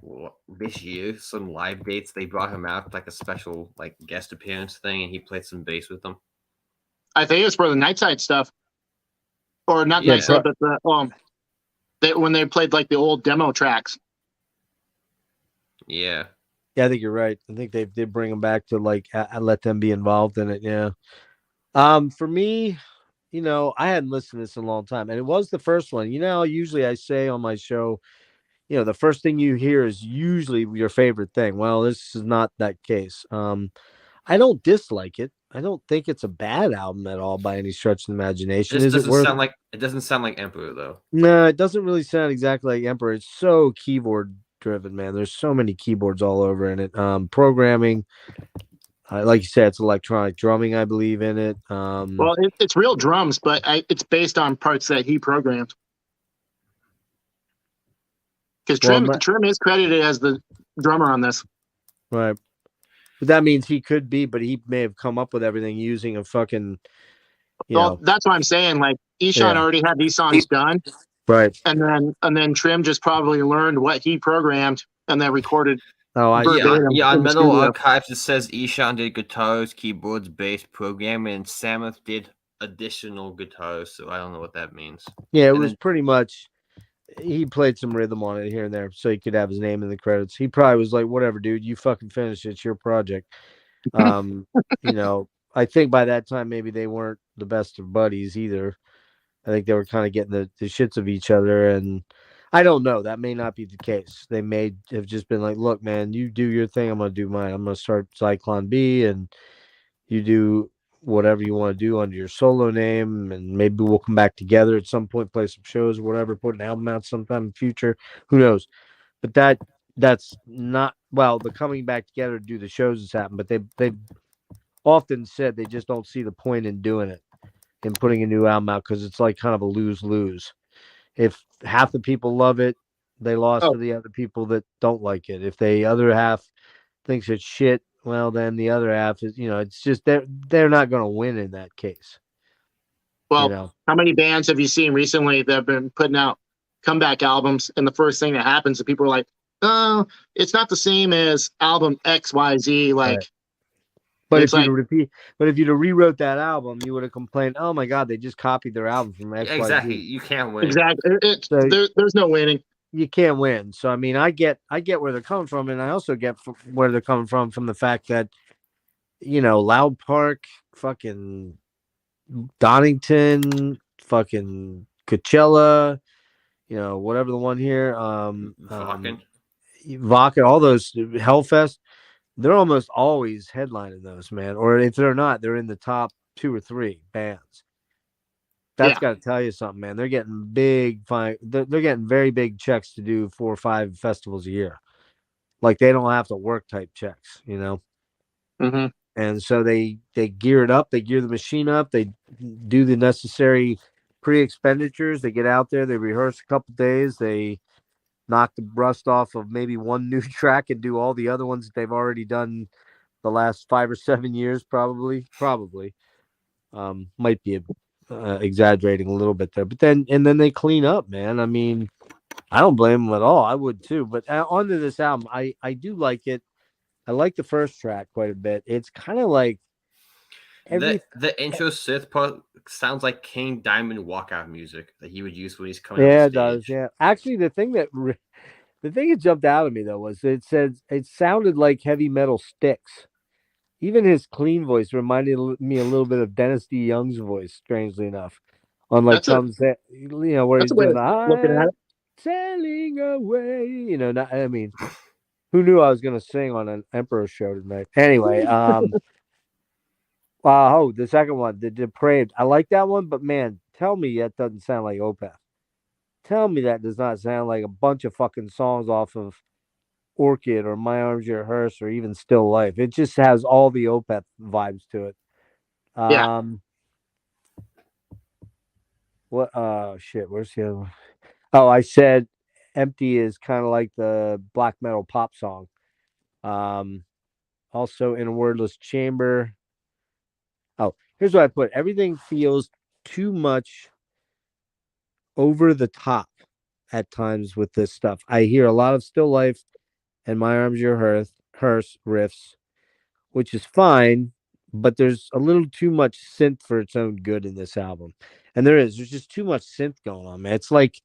this year. Some live dates, they brought him out like a special like guest appearance thing, and he played some bass with them. I think it was for the Nightside stuff, or not Nightside, but when they played like the old demo tracks. Yeah, I think you're right. I think they did bring him back to like let them be involved in it. Yeah. For me, you know, I hadn't listened to this in a long time, and it was the first one. You know, usually I say on my show, you know, the first thing you hear is usually your favorite thing. Well, this is not that case. I don't dislike it. I don't think it's a bad album at all by any stretch of the imagination. It doesn't sound like Emperor though. No, it doesn't really sound exactly like Emperor. It's so keyboard driven, man. There's so many keyboards all over in it. Programming, like you said, it's electronic drumming, I believe, in it. Well, it's real drums, but it's based on parts that he programmed. Because Trim is credited as the drummer on this. Right. But that means he could be, but he may have come up with everything using a fucking, that's what I'm saying. Like Ishan already had these songs done. Right. And then Trim just probably learned what he programmed and then recorded. On Metal Archives it says Ishan did guitars, keyboards, bass, programming, and Samoth did additional guitars, so I don't know what that means. Yeah, it And was then- pretty much. He played some rhythm on it here and there, so he could have his name in the credits. He probably was like, "Whatever, dude, you fucking finish it. It's your project." Um, you know, I think by that time maybe they weren't the best of buddies either. I think they were kind of getting the shits of each other, and I don't know. That may not be the case. They may have just been like, "Look, man, you do your thing. I'm gonna do mine. I'm gonna start Cyclone B, and you do whatever you want to do under your solo name, and maybe we'll come back together at some point, play some shows or whatever, put an album out sometime in the future. Who knows?" But that's not the coming back together to do the shows has happened, but they've often said they just don't see the point in doing it, in putting a new album out, because it's like kind of a lose-lose. If half the people love it, they lost Oh. to the other people that don't like it. If the other half thinks it's shit, well, then the other half is, it's just they're not going to win in that case. Well, how many bands have you seen recently that have been putting out comeback albums, and the first thing that happens is people are like, "Oh, it's not the same as album XYZ." Like, right. But it's if you'd have rewrote that album, you would have complained, "Oh my God, they just copied their album from XYZ." exactly, you can't win. Exactly, there's no winning. You can't win. So I mean, I get where they're coming from, and I also get where they're coming from the fact that Loud Park, fucking Donington, fucking Coachella, whatever the one here, Vaca, all those Hellfest, they're almost always headlining those, man. Or if they're not, they're in the top 2 or 3 bands. That's got to tell you something, man. They're getting they're getting very big checks to do 4 or 5 festivals a year. Like, they don't have to work type checks, Mm-hmm. And so they gear it up, they gear the machine up, they do the necessary pre-expenditures, they get out there, they rehearse a couple days, they knock the rust off of maybe one new track and do all the other ones that they've already done the last 5 or 7 years, probably. Might be exaggerating a little bit there, but then they clean up, man. I mean, I don't blame them at all. I would too. But onto this album, I do like it. I like the first track quite a bit. It's kind of like the intro synth part sounds like King Diamond walkout music that he would use when he's coming. Yeah, on it does. Yeah, actually, the thing that jumped out at me though was it sounded like Heavy Metal Sticks. Even his clean voice reminded me a little bit of Dennis D. Young's voice, strangely enough, on like some set, where he's doing looking at it. Sailing away. Not, I mean, who knew I was going to sing on an Emperor show tonight? Anyway, the second one, the Depraved. I like that one, but man, tell me that doesn't sound like Opeth. Tell me that does not sound like a bunch of fucking songs off of Orchid or My Arms Your Hearse or even Still Life. It just has all the Opeth vibes to it. What? Shit. Where's the other one? Oh, I said Empty is kind of like the black metal pop song. Also In a Wordless Chamber. Oh, here's what I put. Everything feels too much over the top at times with this stuff. I hear a lot of Still Life and My Arms Your Hearse riffs, which is fine, but there's a little too much synth for its own good in this album. And there's just too much synth going on, man. It's like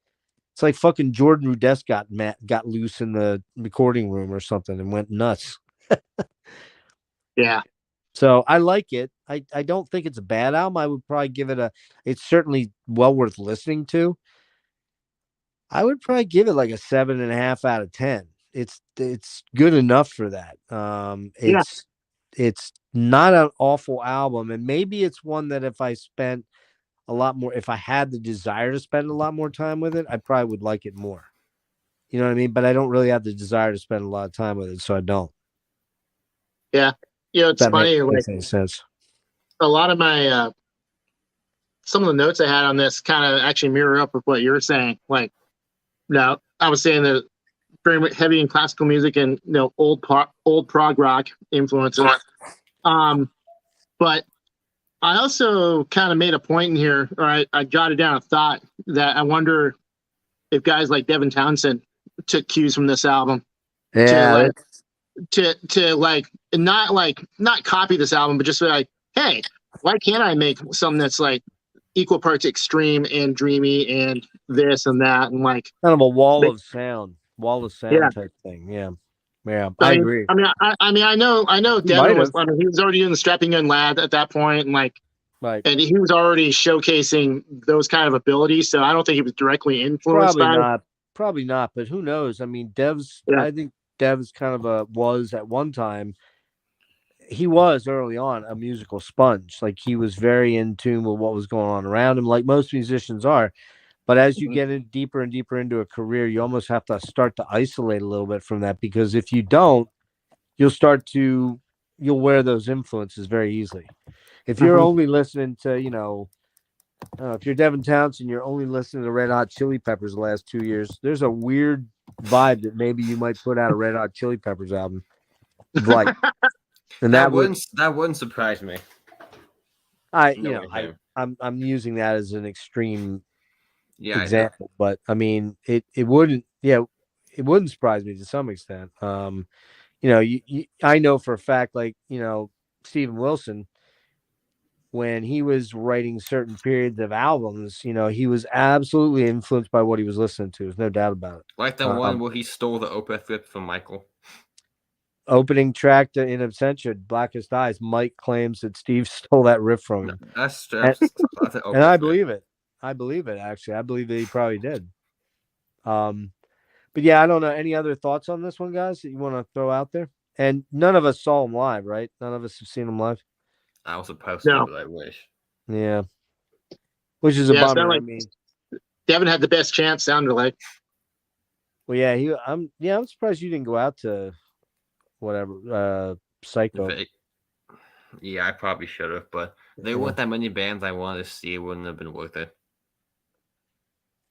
fucking Jordan Rudess got loose in the recording room or something and went nuts. Yeah. So I like it. I don't think it's a bad album. I would probably give it it's certainly well worth listening to. I would probably give it like a 7.5 out of 10. It's good enough for that. It's not an awful album, and maybe it's one that if I spent a lot more, if I had the desire to spend a lot more time with it, I probably would like it more. You know what I mean? But I don't really have the desire to spend a lot of time with it, so I don't. Yeah. It's funny. Makes any sense. A lot of my some of the notes I had on this kind of actually mirror up with what you were saying. Like, now I was saying that very heavy in classical music and old prog rock influences. But I also kind of made a point in here, or I jotted down a thought that I wonder if guys like Devon Townsend took cues from this album. Yeah. To not copy this album, but just be like, hey, why can't I make something that's like equal parts extreme and dreamy and this and that and like Kind of a wall they- of sound yeah. type thing. Yeah, yeah, I I mean, agree. I know You might Devon was. have, I mean, he was already doing the strapping young lad at that point, and like, like, and he was already showcasing those kind of abilities. So I don't think he was directly influenced probably by it. not, probably not. But who knows? I mean, Yeah. I think Dev's kind of was at one time. He was early on a musical sponge. Like he was very in tune with what was going on around him, like most musicians are. But as you Mhm. get in deeper and deeper into a career, you almost have to start to isolate a little bit from that, because if you don't, you'll wear those influences very easily. If you're Mhm. only listening to, if you're Devin Townsend, you're only listening to Red Hot Chili Peppers the last 2 years, there's a weird vibe that maybe you might put out a Red Hot Chili Peppers album. Like, and That wouldn't surprise me. Knowing him. I'm using that as an extreme Yeah, example, but I mean, it wouldn't, yeah, it wouldn't surprise me to some extent. I know for a fact, like, Steven Wilson, when he was writing certain periods of albums, he was absolutely influenced by what he was listening to. There's no doubt about it. like the one where he stole the opera flip from Michael. Opening track to In Absentia, Blackest Eyes, Mike claims that Steve stole that riff from him. That's And I believe it. I believe it, actually. I believe that he probably did. But yeah, I don't know. Any other thoughts on this one, guys, that you want to throw out there? And none of us saw him live, right? None of us have seen him live. I was supposed to, but I wish. Yeah. Which is a Yeah, it bummer. sounded like I mean, Devon had the best chance. Sounded like. well, yeah, I'm surprised you didn't go out to whatever, Psycho. Yeah, I probably should have, but there weren't that many bands I wanted to see. It wouldn't have been worth it.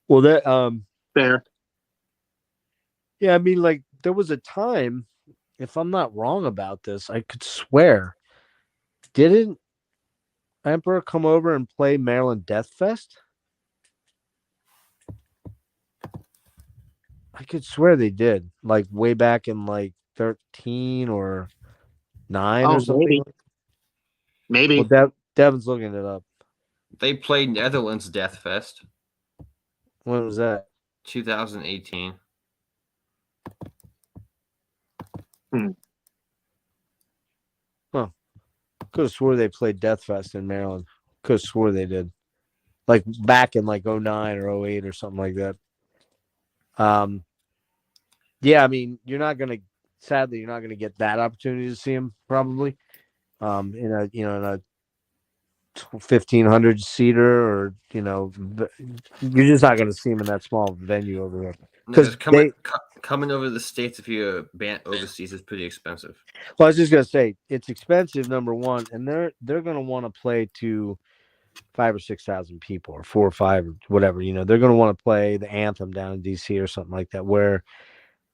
Well, that Fair. yeah, I mean, like, there was a time, if I'm not wrong about this, I could swear, didn't Emperor come over and play Maryland Death Fest? I could swear they did, like way back in like 13 or 9 or something. Maybe. Well, Devin's looking it up. They played Netherlands Death Fest. When was that? 2018. Huh. Could have swore they played Death Fest in Maryland. Could have swore they did. Like back in like 09 or 08 or something like that. Yeah, I mean, sadly, you're not gonna get that opportunity to see him probably. In a 1,500 seater, or you're just not gonna see him in that small venue over here. Because coming over the States, if you're a band overseas, is pretty expensive. Well, I was just gonna say it's expensive, number one, and they're gonna want to play to 5,000 or 6,000 people, or 4 or 5 or whatever. They're gonna want to play the Anthem down in DC or something like that, where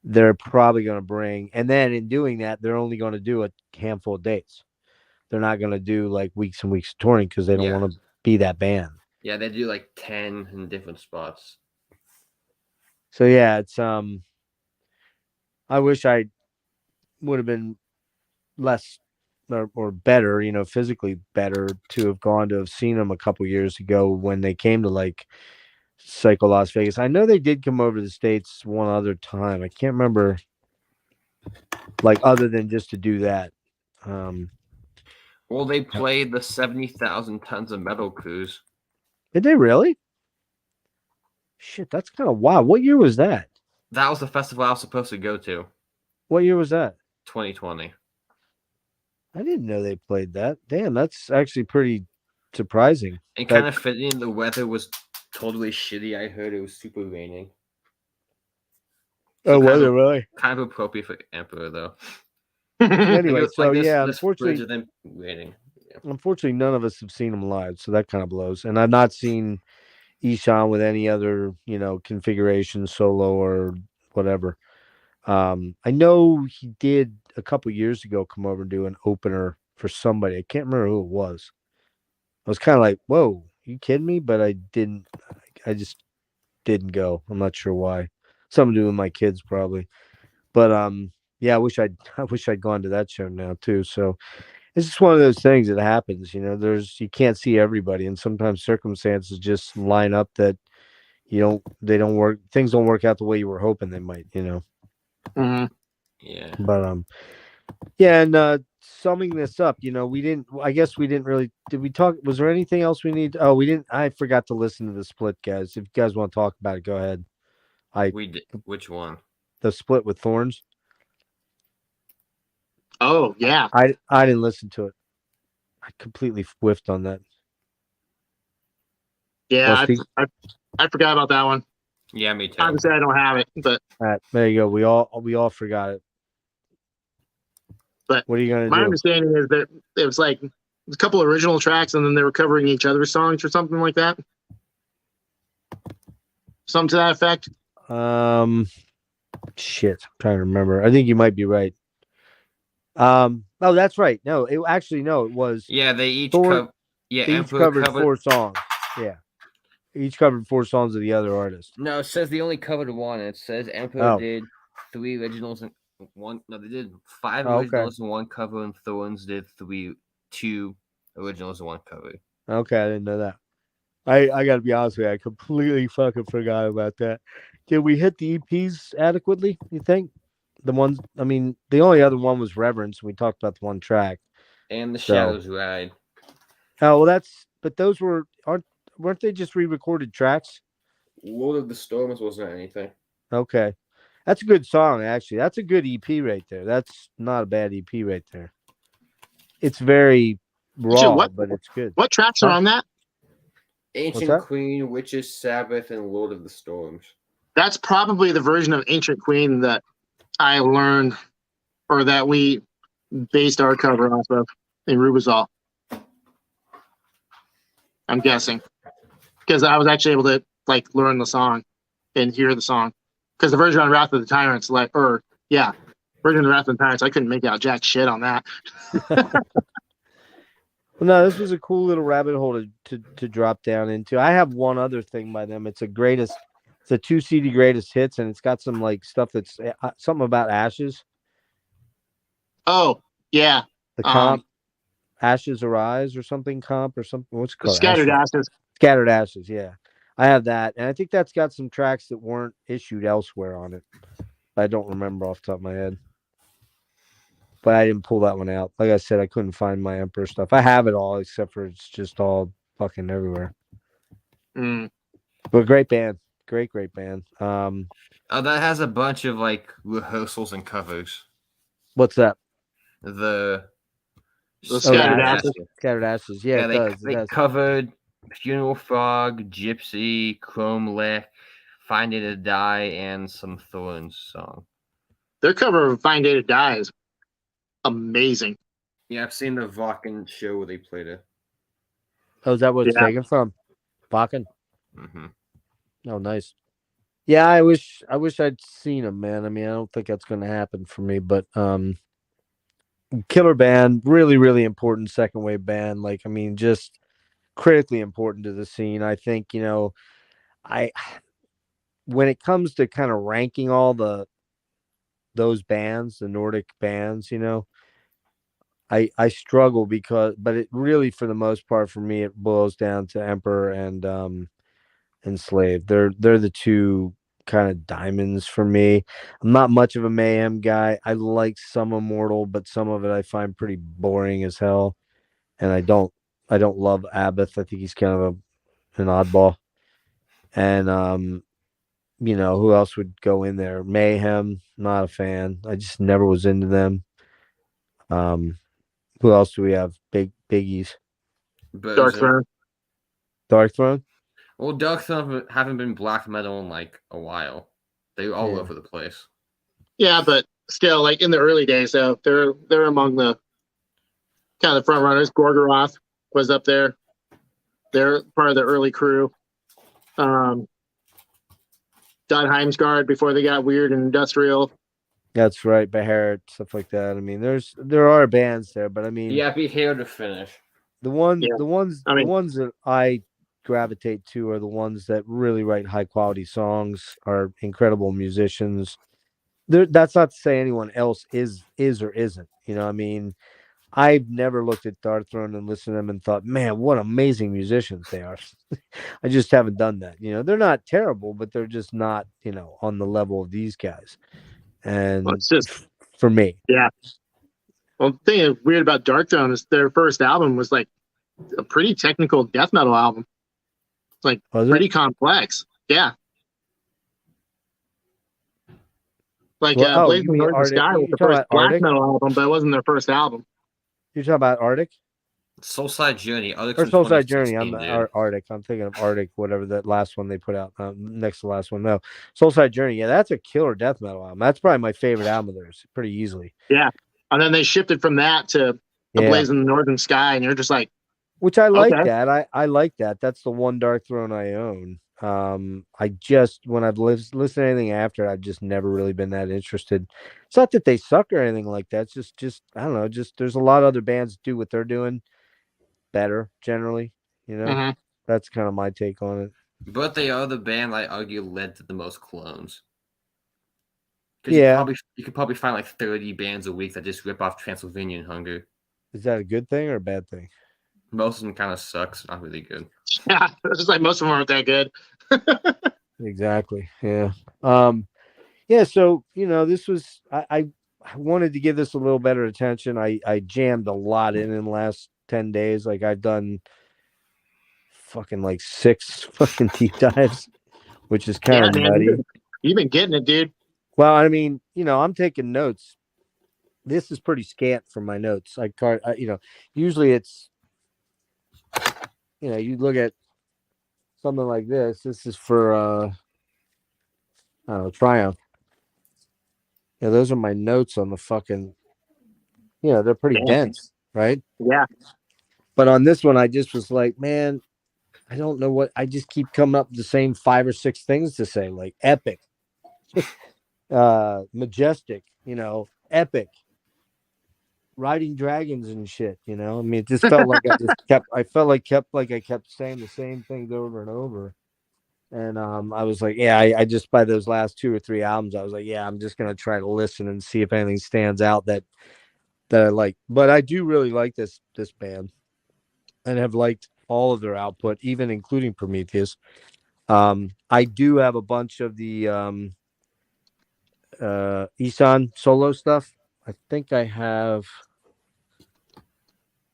they're probably gonna bring, and then in doing that, they're only gonna do a handful of dates. They're not gonna do like weeks and weeks of touring because they don't want to be that band. Yeah, they do like 10 in different spots. So yeah, it's I wish I would have been less or better, physically better, to have seen them a couple years ago when they came to like Psycho Las Vegas. I know they did come over to the States one other time. I can't remember, like, other than just to do that. Well, they played the 70,000 Tons of Metal cruise. Did they really? Shit, that's kind of wild. What year was that? That was the festival I was supposed to go to. What year was that? 2020. I didn't know they played that. Damn, that's actually pretty surprising. And kind of fitting, the weather was totally shitty. I heard it was super raining. So was it really? Kind of appropriate for Emperor, though. Anyway, so like yeah, this unfortunately, of them raining. Yeah. Unfortunately, none of us have seen him live, so that kind of blows. And I've not seen Ishan with any other, configuration, solo or whatever. I know he did a couple years ago come over and do an opener for somebody. I can't remember who it was. I was kind of like, whoa, you kidding me? But I just didn't go. I'm not sure why. Something to do with my kids probably. But yeah, I wish I'd gone to that show now too. So it's just one of those things that happens. You can't see everybody, and sometimes circumstances just line up that they don't work. Things don't work out the way you were hoping they might. Mhm. Yeah. But yeah, and summing this up, we didn't. I guess we didn't really. Did we talk? Was there anything else we need? Oh, we didn't. I forgot to listen to the split, guys. If you guys want to talk about it, go ahead. We did. Which one? The split with Thorns. Oh yeah, I didn't listen to it. I completely whiffed on that. yeah. Rusty? I forgot about that one. Yeah, me too. Obviously, I don't have it, but All right, there you go. We all forgot it. But what are you gonna my do? understanding is that it was like a couple original tracks, and then they were covering each other's songs or something like that. Something to that effect. Shit, I'm trying to remember. I think you might be right. Oh, that's right. No, it was. Yeah, they each Thor- yeah, They each Emperor covered 4 songs. Yeah, each covered 4 songs of the other artist. No, it says they only covered one. It says Emperor Oh. did 3 originals and one. No, they did 5 Oh, okay. originals and 1 cover, and Thorns did 2 originals and 1 cover. Okay, I didn't know that. I got to be honest with you. I completely fucking forgot about that. Did we hit the EPs adequately, you think? The ones, I mean, the only other one was Reverence. We talked about the one track. And the Shadows Ride. Oh, well, but those weren't they just re-recorded tracks? Lord of the Storms wasn't anything. Okay. That's a good song, actually. That's a good EP right there. That's not a bad EP right there. It's very raw, but it's good. What tracks are on that? Ancient Queen, Witches, Sabbath, and Lord of the Storms. That's probably the version of Ancient Queen that I learned, or that we based our cover off of in Rubizol. I'm guessing, because I was actually able to learn the song and hear the song. Because the version on Wrath of the Tyrants, version of Wrath of the Tyrants, I couldn't make out jack shit on that. Well, no, this was a cool little rabbit hole to drop down into. I have one other thing by them. It's a 2 CD greatest hits, and it's got some stuff that's something about ashes. Oh yeah, the comp, Ashes Arise or something comp or something. What's it called? Scattered Ashes. Scattered Ashes. Yeah, I have that, and I think that's got some tracks that weren't issued elsewhere on it. I don't remember off the top of my head. But I didn't pull that one out. Like I said, I couldn't find my Emperor stuff. I have it all, except for it's just all fucking everywhere. But great band. Great band. Oh, that has a bunch of rehearsals and covers. What's that? The Scattered Ashes. Scattered Ashes. Yeah, they covered Funeral Frog, Gypsy, Chrome Lick, Fine Day to Die, and some Thorns song. Their cover of Fine Day to Die is amazing. Yeah, I've seen the Welkin show where they played it. Oh, is that what it's taken from? Welkin? Mm-hmm. Oh, nice. Yeah, I wish I'd seen him, man. I mean, I don't think that's going to happen for me, but killer band, really, really important second wave band. Just critically important to the scene. I think, when it comes to kind of ranking all those bands, the Nordic bands, I struggle but it really, for the most part, for me, it boils down to Emperor and Slave. They're the two kind of diamonds for me. I'm not much of a Mayhem guy. I like some Immortal, but some of it I find pretty boring as hell. And I don't love Abath. I think he's kind of an oddball. And who else would go in there? Mayhem, not a fan. I just never was into them. Who else do we have? Biggies. Dark Throne. Dark Throne? Well, Dark Throne haven't been black metal in a while. They're all over the place. Yeah, but still, in the early days, though, they're among the kind of the front runners. Gorgoroth was up there. They're part of the early crew. Dot Heimsgard before they got weird and industrial. That's right, Beharit, stuff like that. I mean, there are bands there, but I mean, yeah, be here to finish. The ones that I gravitate to are the ones that really write high quality songs, are incredible musicians. That's not to say anyone else is or isn't. I mean, I've never looked at Dark Throne and listened to them and thought, man, what amazing musicians they are. I just haven't done that. They're not terrible, but they're just not, on the level of these guys. Well, And it's just for me, yeah. Well, the thing that's weird about Dark Throne is their first album was like a pretty technical death metal album. It's like was pretty it? complex. Yeah. Like Well, oh, Blaze you of mean Northern Arctic? Sky was You're the talking first about black Arctic? metal album, but it wasn't their first album. You're talking about Arctic Soulside Journey, Arctic's or from Soulside Journey? 2016, I'm dude. Arctic. I'm thinking of Arctic, whatever that last one they put out next to the last one. No, Soulside Journey. Yeah, that's a killer death metal album. That's probably my favorite album of theirs, pretty easily. Yeah. And then they shifted from that to A Yeah, Blaze in the Northern Sky, and you're just like, which I like okay. that. I like that. That's the one Dark Throne I own. I just when I've listened to anything after, I've just never really been that interested. It's not that they suck or anything like that. It's just I don't know. Just there's a lot of other bands that do what they're doing better generally. Mhm. That's kind of my take on it. But they are the band I argue led to the most clones. Yeah, you could probably find like 30 bands a week that just rip off Transylvanian Hunger. is that a good thing or a bad thing? Most of them kind of sucks, not really good. Yeah. It's just like most of them aren't that good. Exactly. Yeah. Yeah. So this was I wanted to give this a little better attention. I jammed a lot in the last 10 days. Like I've done fucking like 6 fucking deep dives, which is kind Yeah, of man. nutty. You've been getting it, dude. Well, I mean, I'm taking notes. This is pretty scant from my notes. Usually it's, you look at something like this. This is for, I don't know, Triumph. Yeah, those are my notes on the fucking, they're pretty Yeah. dense, right? Yeah. But on this one, I just was like, man, I don't know what. I just keep coming up with the same 5 or 6 things to say, like epic, majestic, epic, riding dragons and shit. I mean, it just felt like I kept saying the same things over and over. And I was like, yeah, I just by those last 2 or 3 albums, I was like, yeah, I'm just gonna try to listen and see if anything stands out that I like. But I do really like this band, and have liked all of their output, even including Prometheus. I do have a bunch of the Isan solo stuff. I think I have.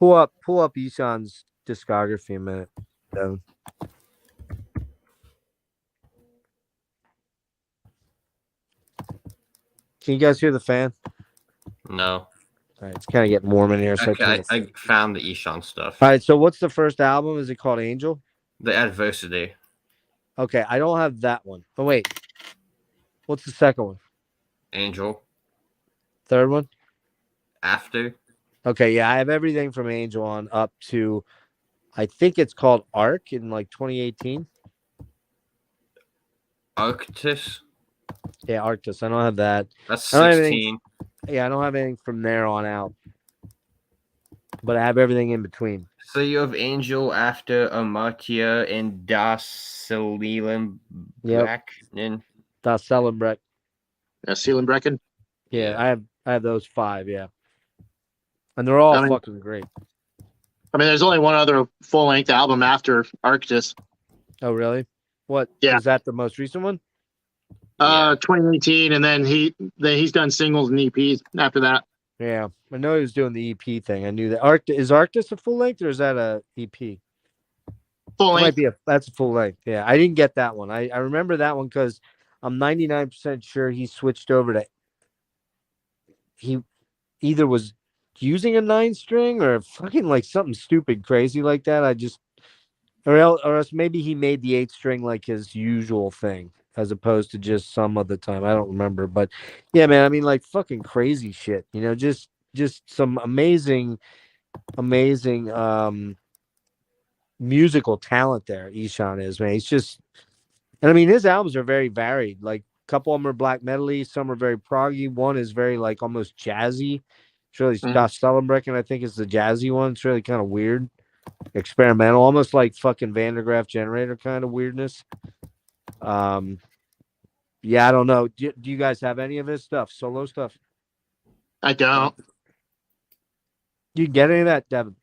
Pull up Isan's discography a minute, Devin. Can you guys hear the fan? No. All right, it's kind of getting warm in here. So Okay, I found the Ishan stuff. all right, so what's the first album? Is it called Angel? The Adversity. Okay, I don't have that one. Oh wait, what's the second one? Angel. Third one? After. Okay, yeah, I have everything from Angel on up to, I think it's called Arc in like 2018. Arctis. Yeah, Arctis. I don't have that. That's I don't have 16. Yeah, I don't have anything from there on out. But I have everything in between. So you have Angel, After, Amartya, and Das Seelen Yep. and Das Celebrecht. Seelenbrecken. Yeah, I have those 5, yeah. And they're all fucking great. I mean, there's only one other full-length album after Arctis. Oh, really? What? Yeah. Is that the most recent one? 2018, and then he's done singles and EPs after that. Yeah. I know he was doing the EP thing. I knew that. Is Arctis a full length or is that a EP? Full length. That's a full length. Yeah. I didn't get that one. I remember that one because I'm 99% sure he switched over to, he either was using a 9-string or fucking like something stupid crazy like that. Or else maybe he made the 8-string like his usual thing as opposed to just some other time. I don't remember, but yeah, man. I mean, like fucking crazy shit. Just some amazing musical talent there. Ishan is, man. He's just, and I mean, his albums are very varied. Like a couple of them are black metal-y, some are very proggy. One is very like almost jazzy. It's really Das Stellenbrecken, I think, is the jazzy one. It's really kind of weird. Experimental, almost like fucking Vandergraaf Generator kind of weirdness. Yeah, I don't know. Do you guys have any of his stuff, solo stuff? I don't. You get any of that, Devin?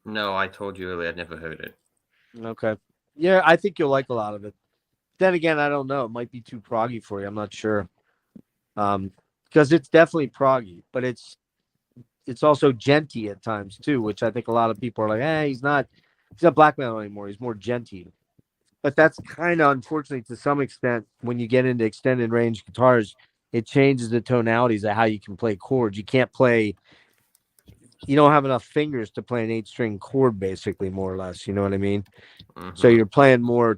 No, I told you earlier. I'd never heard it. Okay. Yeah, I think you'll like a lot of it. Then again, I don't know. It might be too proggy for you. I'm not sure. Because it's definitely proggy, but it's also genty at times too, which I think a lot of people are like, hey, he's not black metal anymore. He's more genty. But that's kind of unfortunately to some extent when you get into extended range guitars, it changes the tonalities of how you can play chords. You can't play. You don't have enough fingers to play an 8-string chord, basically, more or less. You know what I mean? So you're playing more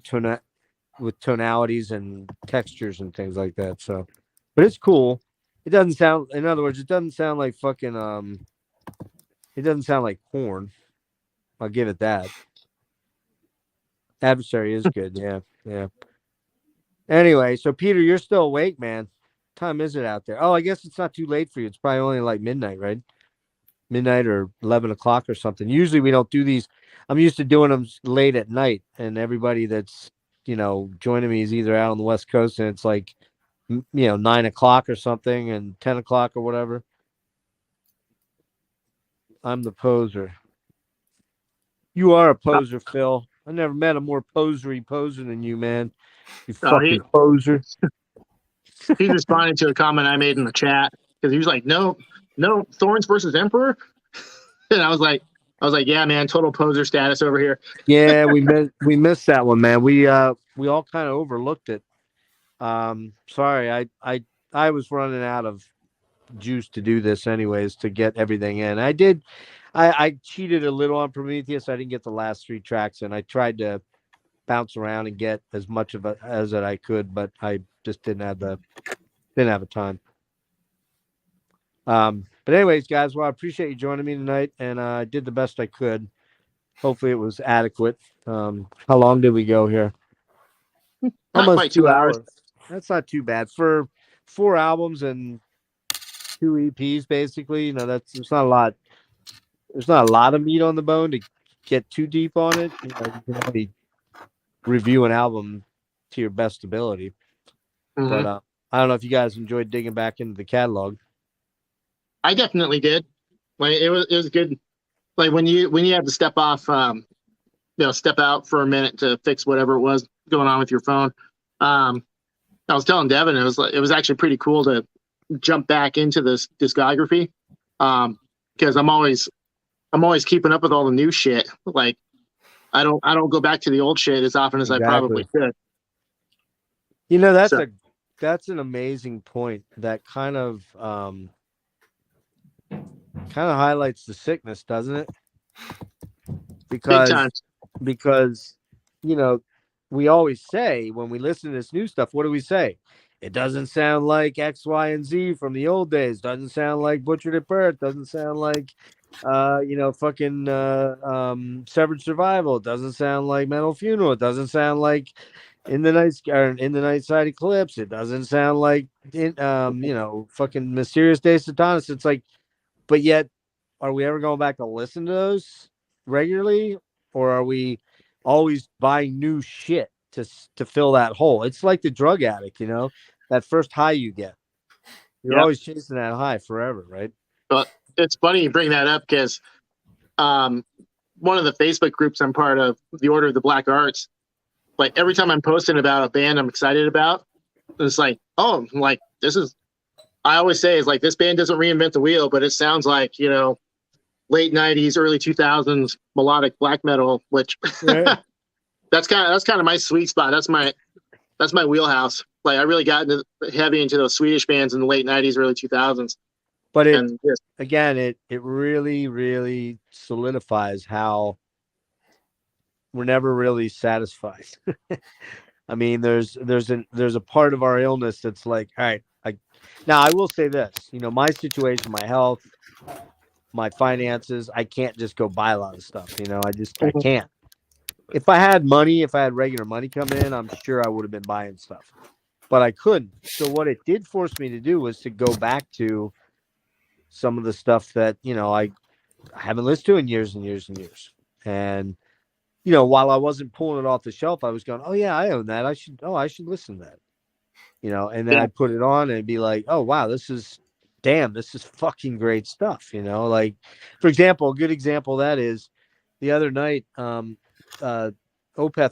with tonalities and textures and things like that. So, but it's cool. It doesn't sound. In other words, it doesn't sound like fucking. It doesn't sound like Korn. I'll give it that. Adversary is good. Yeah, yeah. Anyway, so Peter, you're still awake, man. What time is it out there? Oh, I guess it's not too late for you. It's probably only like midnight, right? Midnight or 11 o'clock or something. Usually we don't do these. I'm used to doing them late at night, and everybody that's joining me is either out on the West Coast, and it's like 9 o'clock or something, and 10 o'clock or whatever. I'm the poser. You are a poser, Phil. I never met a more poser than you, man. You fucking poser. He's responding to a comment I made in the chat because he was like, "No, Thorns versus Emperor," and I was like, "Yeah, man, total poser status over here." Yeah, we missed that one, man. We all kind of overlooked it. Sorry, I was running out of juice to do this anyways to get everything in. I cheated a little on Prometheus. I didn't get the last 3 tracks, and I tried to bounce around and get as much of it as that I could, but I just didn't have the time. But anyways, guys, well, I appreciate you joining me tonight, and I did the best I could. Hopefully it was adequate. How long did we go here? Not Almost quite 2 2 hours. That's not too bad for 4 albums and 2 EPs, basically. There's not a lot. There's not a lot of meat on the bone to get too deep on it. You can only review an album to your best ability. Mm-hmm. But I don't know if you guys enjoyed digging back into the catalog. I definitely did. Like it was good. Like when you have to step off, step out for a minute to fix whatever it was going on with your phone. I was telling Devin it was actually pretty cool to jump back into this discography because I'm always keeping up with all the new shit. Like I don't go back to the old shit as often as I probably should. That's an amazing point. That kind of highlights the sickness, doesn't it? Because we always say when we listen to this new stuff, what do we say? It doesn't sound like X, Y, and Z from the old days. Doesn't sound like Butchered at Birth. Doesn't sound like fucking Severed Survival. It doesn't sound like Metal Funeral. It doesn't sound like in the Nightside Eclipse. It doesn't sound like fucking Mysterious Day Satanas. It's like, but yet, are we ever going back to listen to those regularly, or are we always buying new shit to fill that hole? It's like the drug addict, that first high you get. You're always chasing that high forever, right? But it's funny you bring that up because one of the Facebook groups I'm part of, the Order of the Black Arts, like every time I'm posting about a band I'm excited about, it's like, oh, like this is. I always say is like this band doesn't reinvent the wheel, but it sounds like late '90s, early 2000s melodic black metal, which that's kind of my sweet spot. That's my wheelhouse. Like I really got heavy into those Swedish bands in the late '90s, early 2000s. But it really, really solidifies how we're never really satisfied. I mean, there's a part of our illness that's like, all right, now I will say this, my situation, my health, my finances, I can't just go buy a lot of stuff. I can't. If I had regular money coming in, I'm sure I would have been buying stuff, but I couldn't. So what it did force me to do was to go back to some of the stuff that, I haven't listened to in years and years and years. And, while I wasn't pulling it off the shelf, I was going, oh yeah, I own that. I should listen to that. And then I'd put it on and it'd be like, oh wow, this is damn, this is fucking great stuff. Like, for example, a good example of that is the other night, Opeth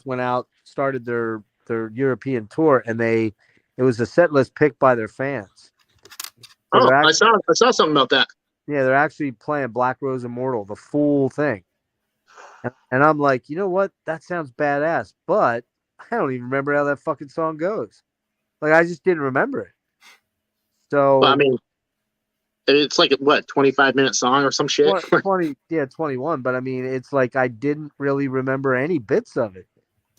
went out, started their European tour, and it was a set list picked by their fans. So Oh, they're I actually, saw something about that. yeah, they're actually playing Black Rose Immortal, the full thing. And I'm like, you know what? That sounds badass, but I don't even remember how that fucking song goes. Like, I just didn't remember it. Well, I So mean, it's like what 25-minute song or some shit. 20, yeah, 21. But I mean, it's like I didn't really remember any bits of it.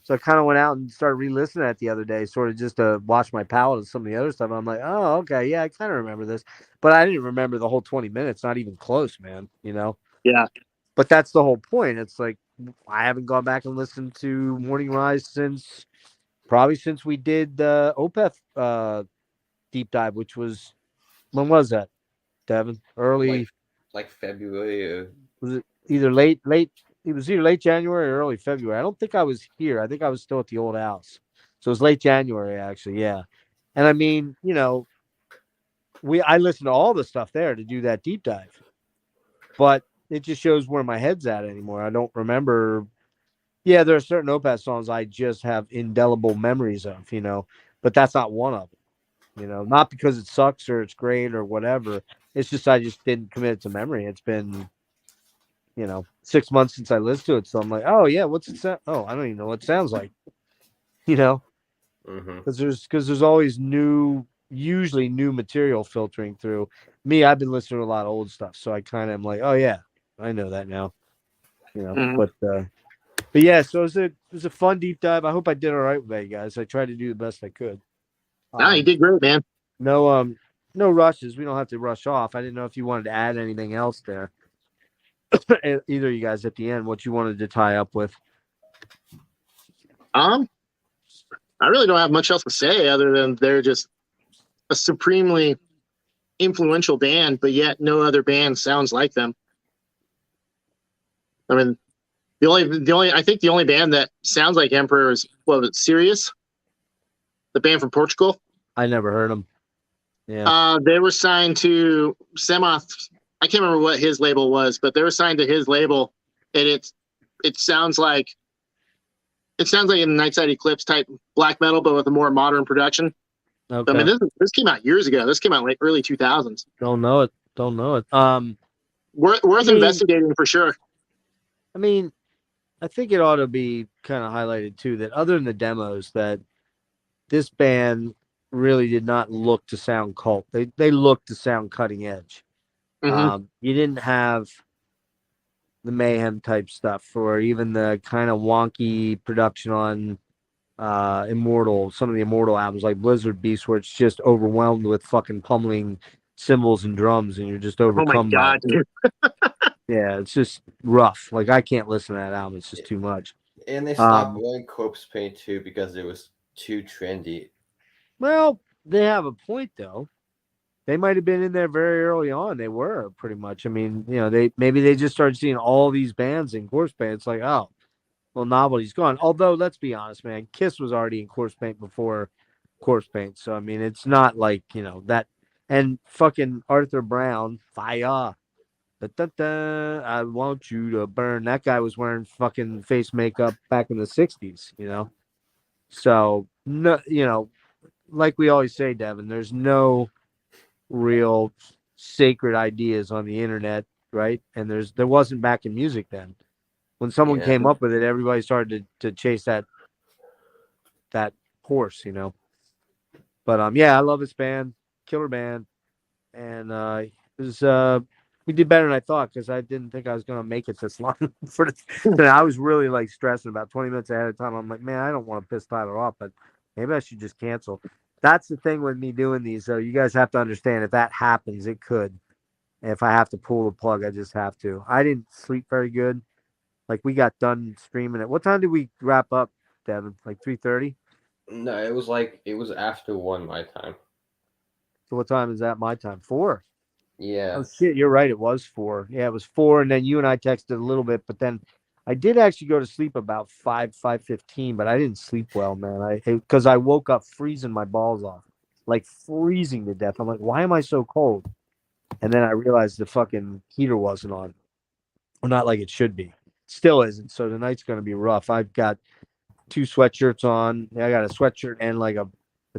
So I kind of went out and started re-listening to it the other day, sort of just to watch my palate and some of the other stuff. I'm like, oh, okay, yeah, I kind of remember this, but I didn't remember the whole 20 minutes. Not even close, man. Yeah. But that's the whole point. It's like I haven't gone back and listened to Morning Rise since we did the Opeth deep dive, which was, when was that, Devin? Early, like February or was it either late? It was either late January or early February. I don't think I was here. I think I was still at the old house. So it was late January, actually. Yeah. And I mean, I listened to all the stuff there to do that deep dive, but it just shows where my head's at anymore. I don't remember. Yeah, there are certain Opeth songs I just have indelible memories of, but that's not one of them, not because it sucks or it's great or whatever. It's just, I just didn't commit it to memory. It's been, 6 months since I listened to it. So I'm like, oh yeah, what's it sound? Oh, I don't even know what it sounds like, because there's always usually new material filtering through. Me, I've been listening to a lot of old stuff, so I kind of am like, oh yeah, I know that now, Mhm. But yeah, so it was a fun deep dive. I hope I did all right with that, guys. I tried to do the best I could. No, you did great, man. No, no rushes. We don't have to rush off. I didn't know if you wanted to add anything else there. Either of you guys at the end, what you wanted to tie up with. I really don't have much else to say other than they're just a supremely influential band, but yet no other band sounds like them. I mean, I think the only band that sounds like Emperor is Sirius, the band from Portugal. I never heard them. Yeah. They were signed to Semoth. I can't remember what his label was, but they were signed to his label, and it sounds like a Nightside Eclipse type black metal, but with a more modern production. Okay. I mean, this came out years ago. This came out like early 2000s. Don't know it. Worth investigating for sure. I mean, I think it ought to be kind of highlighted too that other than the demos, that this band really did not look to sound cult. They looked to sound cutting edge. Mm-hmm. You didn't have the mayhem type stuff or even the kind of wonky production on Immortal, some of the Immortal albums like Blizzard Beast, where it's just overwhelmed with fucking pummeling cymbals and drums and you're just overcome by it. Dude. Yeah, it's just rough. Like, I can't listen to that album. It's just too much. And they stopped wearing corpse paint too because it was too trendy. Well, they have a point though. They might have been in there very early on. They were pretty much. I mean, they just started seeing all these bands in corpse paint. It's like, oh, well, novelty's gone. Although, let's be honest, man, Kiss was already in corpse paint before corpse paint. So I mean, it's not like that. And fucking Arthur Brown, fire. Da-da-da, I want you to burn. That guy was wearing fucking face makeup back in the 60s, So, no, like we always say, Devin, there's no real sacred ideas on the internet, right? And there wasn't back in music then. When someone came up with it, everybody started to chase that horse, But yeah, I love this band, killer band, and it was we did better than I thought because I didn't think I was gonna make it this long. I was really like stressing about 20 minutes ahead of time. I'm like, man, I don't want to piss Tyler off, but maybe I should just cancel. That's the thing with me doing these. So you guys have to understand if that happens, it could. If I have to pull the plug, I just have to. I didn't sleep very good. Like, we got done streaming it. What time did we wrap up, Devin? Like 3:30? No, it was after 1 my time. So what time is that my time? 4? Yeah. Oh shit, you're right. It was 4. Yeah, it was 4, and then you and I texted a little bit, but then I did actually go to sleep about 5:15, but I didn't sleep well, man. Because I woke up freezing my balls off, like freezing to death. I'm like, why am I so cold? And then I realized the fucking heater wasn't on. Well, not like it should be. Still isn't. So tonight's going to be rough. I've got 2 sweatshirts on. I got a sweatshirt and like a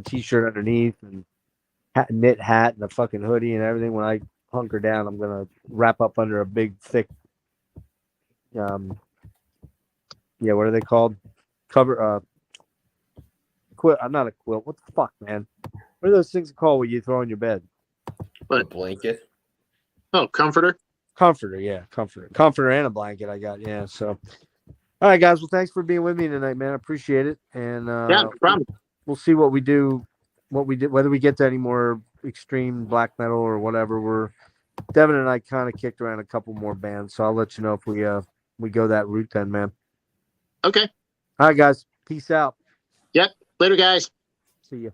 t-shirt underneath, and knit hat and a fucking hoodie and everything. When I hunker down, I'm going to wrap up under a big, thick, what are they called? Cover, quilt. I'm not a quilt. What the fuck, man? What are those things called when you throw in your bed? A blanket. Oh, comforter. Comforter, yeah, comforter and a blanket. I got, yeah. So, all right, guys. Well, thanks for being with me tonight, man. I appreciate it, and Yeah, no problem. we'll see what we do, whether we get to any more extreme black metal or whatever. Devon and I kind of kicked around a couple more bands, so I'll let you know if we go that route then, man. Okay. All right, guys. Peace out. Yep. Later, guys. See you.